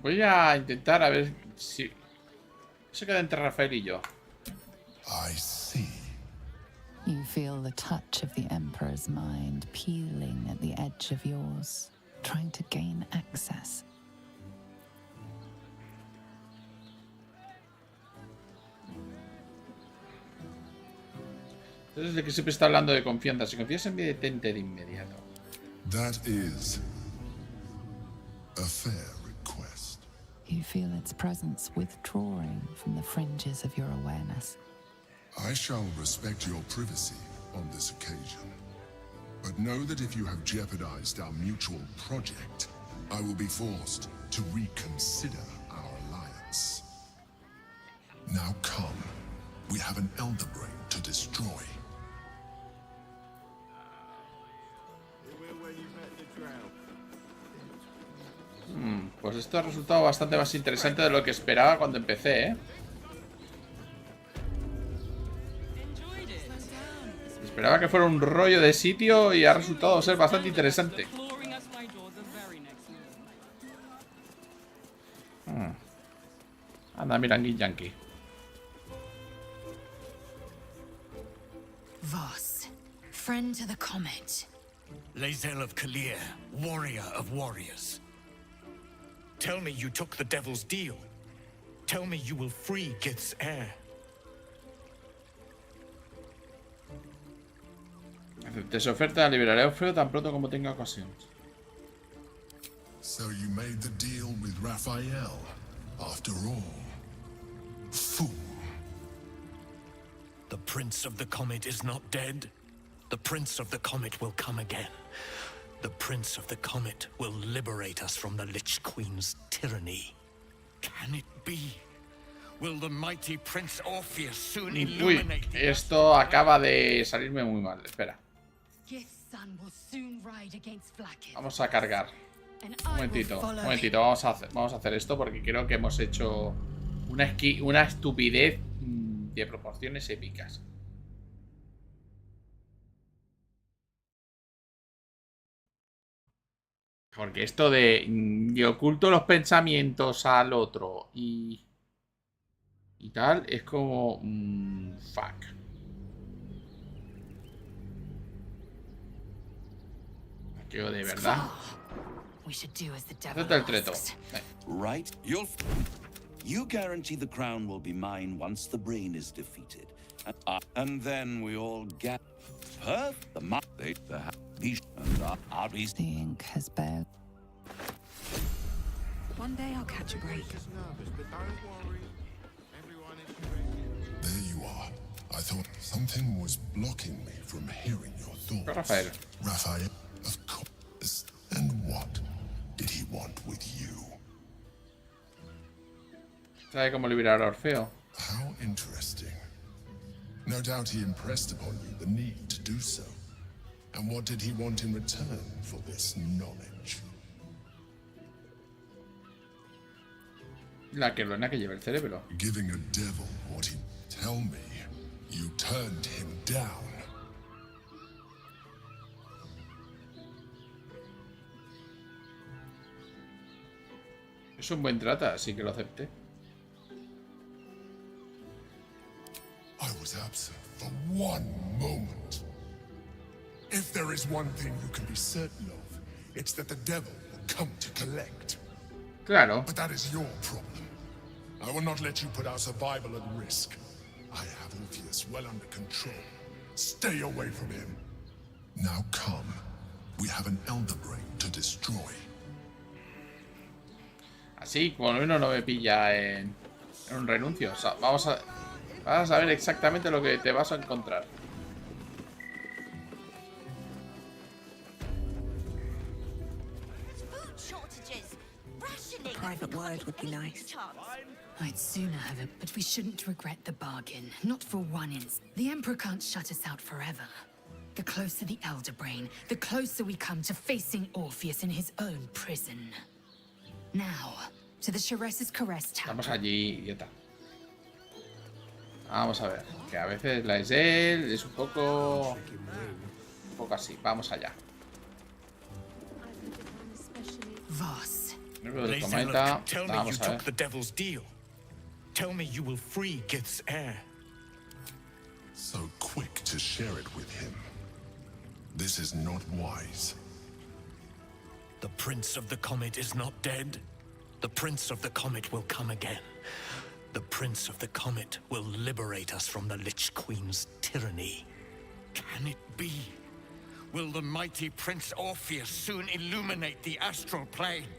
Speaker 1: Voy a intentar a ver si se queda entre Rafael y yo.
Speaker 7: I see.
Speaker 8: You feel the touch of the Emperor's mind peeling at the edge of yours, trying to gain access.
Speaker 1: Entonces es el que siempre está hablando de confianza. Si confías en mí, detente de inmediato.
Speaker 7: That is a fair request.
Speaker 8: You feel its presence withdrawing from the fringes of your awareness.
Speaker 7: I shall respect your privacy on this occasion. But know that if you have jeopardized our mutual project, I will be forced to reconsider our alliance. Now come. We have an Elder Brain to destroy.
Speaker 1: Pues esto ha resultado bastante más interesante de lo que esperaba cuando empecé, ¿eh? Esperaba que fuera un rollo de sitio y ha resultado ser bastante interesante. Anda, mira, Yankee.
Speaker 6: Voss, friend to the comet.
Speaker 21: Lae'zel of Kalir, warrior of warriors. Tell me you took the devil's deal. Tell me you will free Gith's heir.
Speaker 1: Acepté su oferta, liberaré a Orfeo tan pronto como tenga ocasión.
Speaker 7: So you made the deal with Raphael, after all. Fool.
Speaker 21: The Prince of the Comet is not dead. The Prince of the Comet will come again. The Prince of the Comet will liberate us from the Lich Queen's tyranny. Can it be? Will the mighty Prince Orpheus soon illuminate the
Speaker 1: esto acaba de salirme muy mal. Espera. Vamos a cargar. Un momentito, vamos a hacer esto porque creo que hemos hecho una estupidez de proporciones épicas. Porque esto de oculto los pensamientos al otro y tal es como fuck. Yo de verdad. Hazte el treto.
Speaker 22: Right? You guarantee the crown will be mine once the brain is defeated. And then we all get her, the
Speaker 8: The ink has bared.
Speaker 5: One day I'll catch a break.
Speaker 7: There you are. I thought something was blocking me from hearing your thoughts.
Speaker 1: Raphael.
Speaker 7: Raphael, of course. And what did he want with you?
Speaker 1: ¿Sabe cómo liberar a Orfeo?
Speaker 7: How interesting. No doubt he impressed upon you the need to do so. And what did he want in return for this knowledge?
Speaker 1: La que lleva el cerebro.
Speaker 7: Giving a devil what he... Tell me, you turned him down.
Speaker 1: Es un buen trata, así que lo acepté.
Speaker 7: I was absent for one moment. If there is one thing you can be certain of, it's that the devil will come to collect.
Speaker 1: Claro.
Speaker 7: But that is your problem. I will not let you put our survival at risk. I have Orpheus well under control. Stay away from him. Now come. We have an Elder Brain to destroy.
Speaker 1: Así, como lo menos no me pilla en un renuncio. O sea, vas a saber exactamente lo que te vas a encontrar.
Speaker 16: A private word would be nice.
Speaker 6: I'd sooner have it, but we shouldn't regret the bargain. Not for one instant. The Emperor can't shut us out forever. The closer the Elder Brain, the closer we come to facing Orpheus in his own prison. Now, to the Shares's Caress Tower.
Speaker 1: Vamos allí, idiota. Vamos a ver. Que a veces la es él, es un poco así. Vamos allá.
Speaker 6: Voss.
Speaker 1: Cometa.
Speaker 21: Tell me you took the devil's deal. Tell me you will free Gith's heir.
Speaker 7: so quick to share it with him. This is not wise.
Speaker 21: The Prince of the Comet is not dead. The Prince of the Comet will come again. The Prince of the Comet will liberate us from the Lich Queen's tyranny. Can it be? Will the mighty Prince Orpheus soon illuminate the astral plane?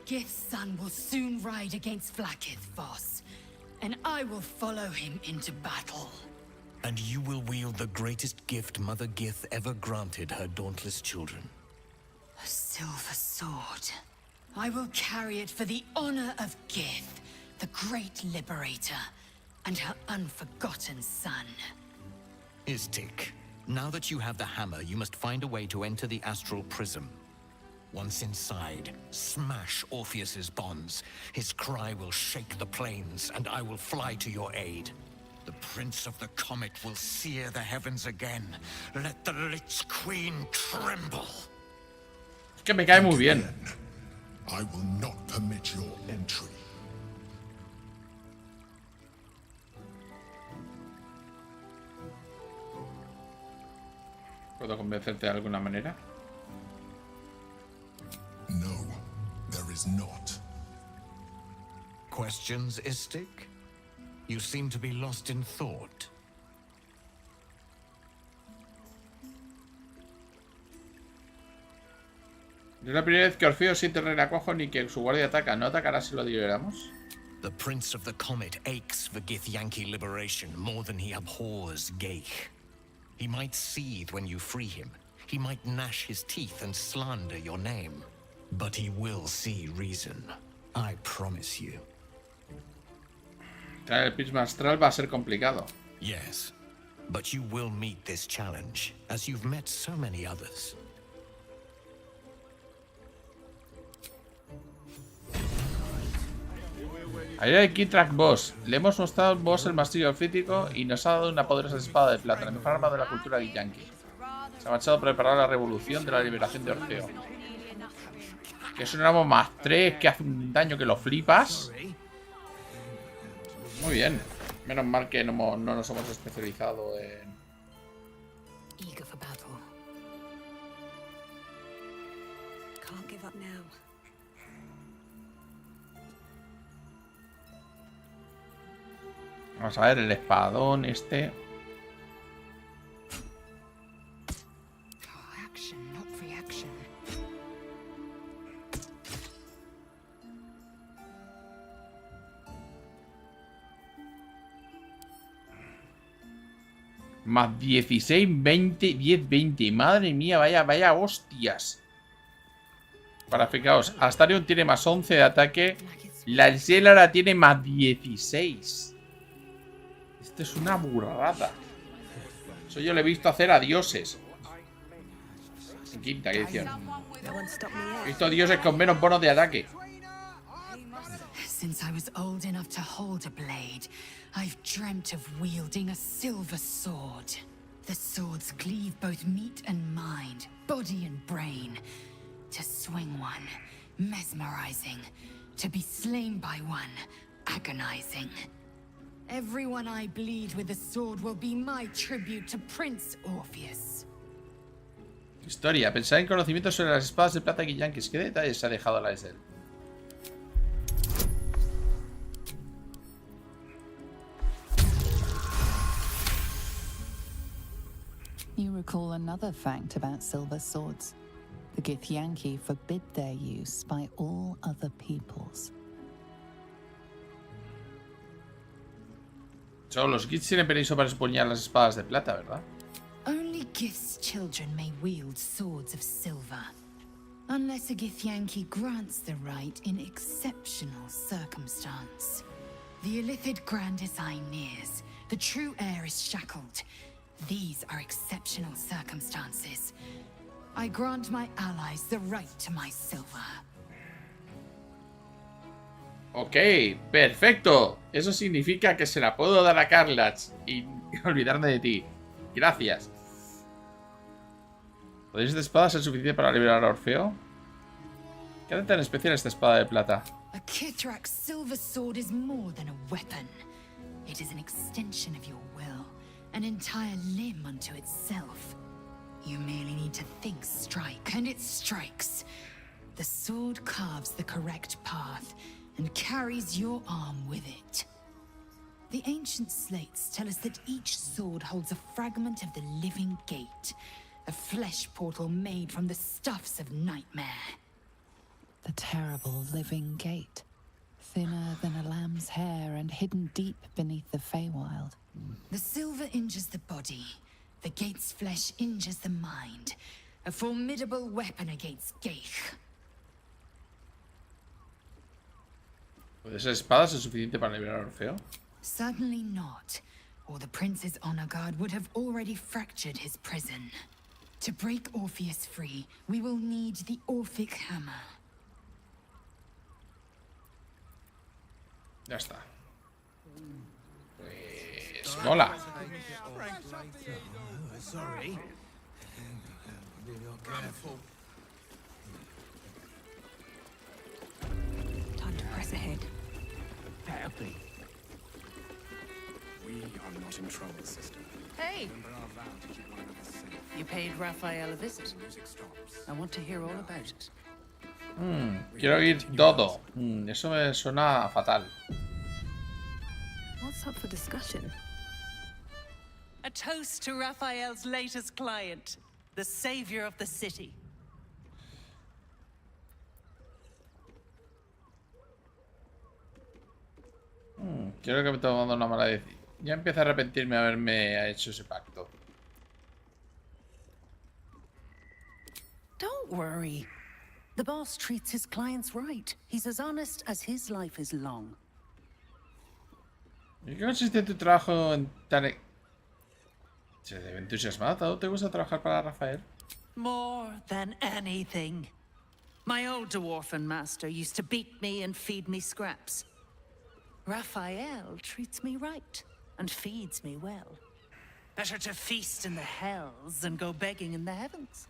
Speaker 6: Gith's son will soon ride against Vlaakith, Voss, and I will follow him into battle.
Speaker 21: And you will wield the greatest gift Mother Gith ever granted her dauntless children.
Speaker 6: A silver sword. I will carry it for the honor of Gith, the great liberator, and her unforgotten son.
Speaker 21: Istik, now that you have the hammer, you must find a way to enter the astral prism. Once inside, smash Orpheus's bonds. His cry will shake the plains, and I will fly to your aid. The Prince of the Comet will sear the heavens again. Let the Lich Queen tremble.
Speaker 1: Es que me cae muy bien.
Speaker 7: I will not permit your entry.
Speaker 1: ¿Puedo convencerte de alguna manera?
Speaker 7: No, there is not.
Speaker 21: Questions, Istik? You seem to be lost in thought.
Speaker 1: Es la primera vez que Orfeo siente el renacuajo ni que su guardia ataca. ¿No atacará si lo liberamos?
Speaker 21: The Prince of the Comet aches for Githyanki liberation more than he abhors Geich. He might seethe when you free him. He might gnash his teeth and slander your name. But he will see reason. I promise you.
Speaker 1: Traer el prisma astral va a ser complicado.
Speaker 21: Yes, but you will meet this challenge, as you've met so many others.
Speaker 1: Ayer el Keytrack Boss. Le hemos mostrado al boss el martillo físico y nos ha dado una poderosa espada de plata, la mejor arma de la cultura Githyanki. Se ha marchado a preparar la revolución de la liberación de Orfeo. Que es un ramo más 3, que hace un daño que lo flipas. Muy bien. Menos mal que no nos hemos especializado en...
Speaker 6: Eager for battle.
Speaker 5: Can't give up now.
Speaker 1: Vamos a ver el espadón este.
Speaker 6: Action, not reaction.
Speaker 1: Más 16, 20, 10, 20. Madre mía, vaya hostias. Para fijaos, Astarion tiene más 11 de ataque. La Elara tiene más 16. Esto es una burrada. Eso yo lo he visto hacer a dioses. En quinta edición. He visto dioses con menos bonos de ataque.
Speaker 6: Since I was old enough to hold a blade, I've dreamt of wielding a silver sword. The swords cleave both meat and mind, body and brain. To swing one, mesmerizing. To be slain by one, agonizing. Everyone I bleed with the sword will be my tribute to Prince Orpheus.
Speaker 1: Historia. Pensar en conocimientos sobre las espadas de plata Githyanki. ¿Qué detalles se ha dejado la Esel?
Speaker 8: You recall another fact about silver swords. The Githyanki forbid their use by all other peoples.
Speaker 1: Solo los Giths tienen permiso para empuñar las espadas de plata, ¿verdad?
Speaker 6: Only Gith's children may wield swords of silver. Unless a Githyanki grants the right in exceptional circumstance. The Illithid Grandis eye nears. The true heir is shackled. These are exceptional circumstances. I grant my allies the right to my silver.
Speaker 1: Ok, perfecto. Eso significa que se la puedo dar a Karlach y olvidarme de ti. Gracias. ¿Podéis de espada ser suficiente para liberar a Orfeo? ¿Qué hace tan especial esta espada de plata?
Speaker 6: A Kithrak's silver sword is more than a weapon. It is an extension of your will, an entire limb unto itself. You merely need to think strike, and it strikes. The sword carves the correct path and carries your arm with it. The ancient slates tell us that each sword holds a fragment of the living gate, a flesh portal made from the stuffs of nightmare.
Speaker 8: The terrible living gate, thinner than a lamb's hair and hidden deep beneath the Feywild.
Speaker 6: The silver injures the body, the gate's flesh injures the mind, a formidable weapon against Geich.
Speaker 1: ¿Puede ser espada ser suficiente para liberar a Orfeo?
Speaker 6: Certainly not, or the Prince's honor guard would have already fractured his prison. To break Orpheus free, we will need the Orphic Hammer.
Speaker 1: Ya está. Pues mola.
Speaker 15: Sorry.
Speaker 12: Time to press ahead.
Speaker 15: Happy. We are not in trouble, sister.
Speaker 20: Hey,
Speaker 15: Remember our vow to keep one another safe.
Speaker 20: you paid Raphael a visit.
Speaker 15: Music stops.
Speaker 20: I want to hear all about it.
Speaker 1: Quiero oír todo. Eso me suena fatal.
Speaker 12: What's up for discussion?
Speaker 20: A toast to Raphael's latest client, the savior of the city.
Speaker 1: Quiero que me esté tomando una mala decisión. Ya empiezo a arrepentirme de haberme hecho ese pacto.
Speaker 20: Don't worry. The boss treats his clients right. He's as honest as his life is long.
Speaker 1: ¿En qué consiste tu trabajo en tan... Se debe entusiasmado. ¿Te gusta trabajar para Rafael?
Speaker 20: More than anything. My old dwarfen master used to beat me and feed me scraps. Raphael treats me right and feeds me well. Better to feast in the hells than go begging in the heavens.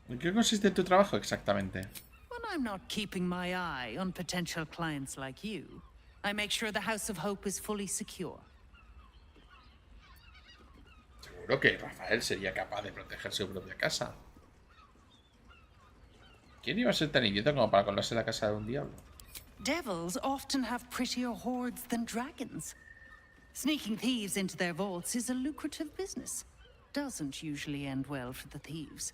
Speaker 1: ¿En qué consiste tu trabajo exactamente?
Speaker 20: When I'm not keeping my eye on potential clients like you, I make sure the House of Hope is fully secure.
Speaker 1: Seguro que Rafael sería capaz de proteger su propia casa. ¿Quién iba a ser tan idiota como para colarse la casa de un diablo?
Speaker 20: Devils often have prettier hordes than dragons. Sneaking thieves into their vaults is a lucrative business. Doesn't usually end well for the thieves.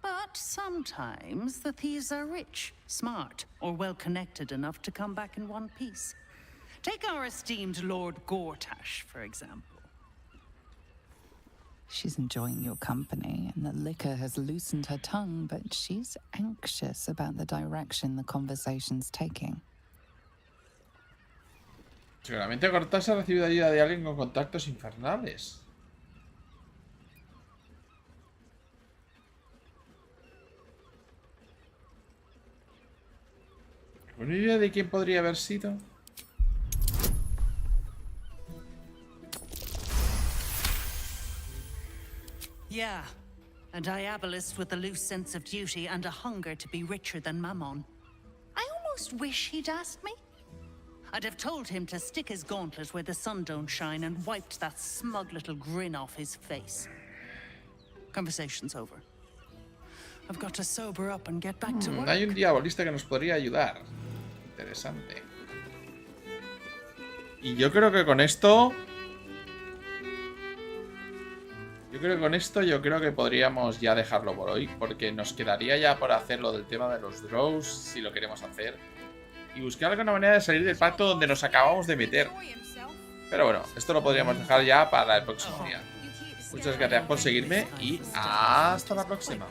Speaker 20: But sometimes the thieves are rich, smart, or well-connected enough to come back in one piece. Take our esteemed Lord Gortash, for example.
Speaker 8: She's enjoying your company, and the liquor has loosened her tongue, but she's anxious about the direction the conversation's taking.
Speaker 1: Seguramente Cortás ha recibido ayuda de alguien con contactos infernales. ¿Alguna idea de quién podría haber sido?
Speaker 20: Yeah, a diabolist with a loose sense of duty and a hunger to be richer than Mammon. I almost wish he'd asked me. I'd have told him to stick his gauntlet where the sun don't shine and wiped that smug little grin off his face. Conversation's over. I've got to sober up and get back to work.
Speaker 1: Hay un diabolista que nos podría ayudar. Interesante. Y yo creo que con esto... Yo creo que podríamos ya dejarlo por hoy, porque nos quedaría ya por hacer lo del tema de los draws, si lo queremos hacer, y buscar alguna manera de salir del pacto donde nos acabamos de meter. Pero bueno, esto lo podríamos dejar ya para el próximo día. Muchas gracias por seguirme y hasta la próxima.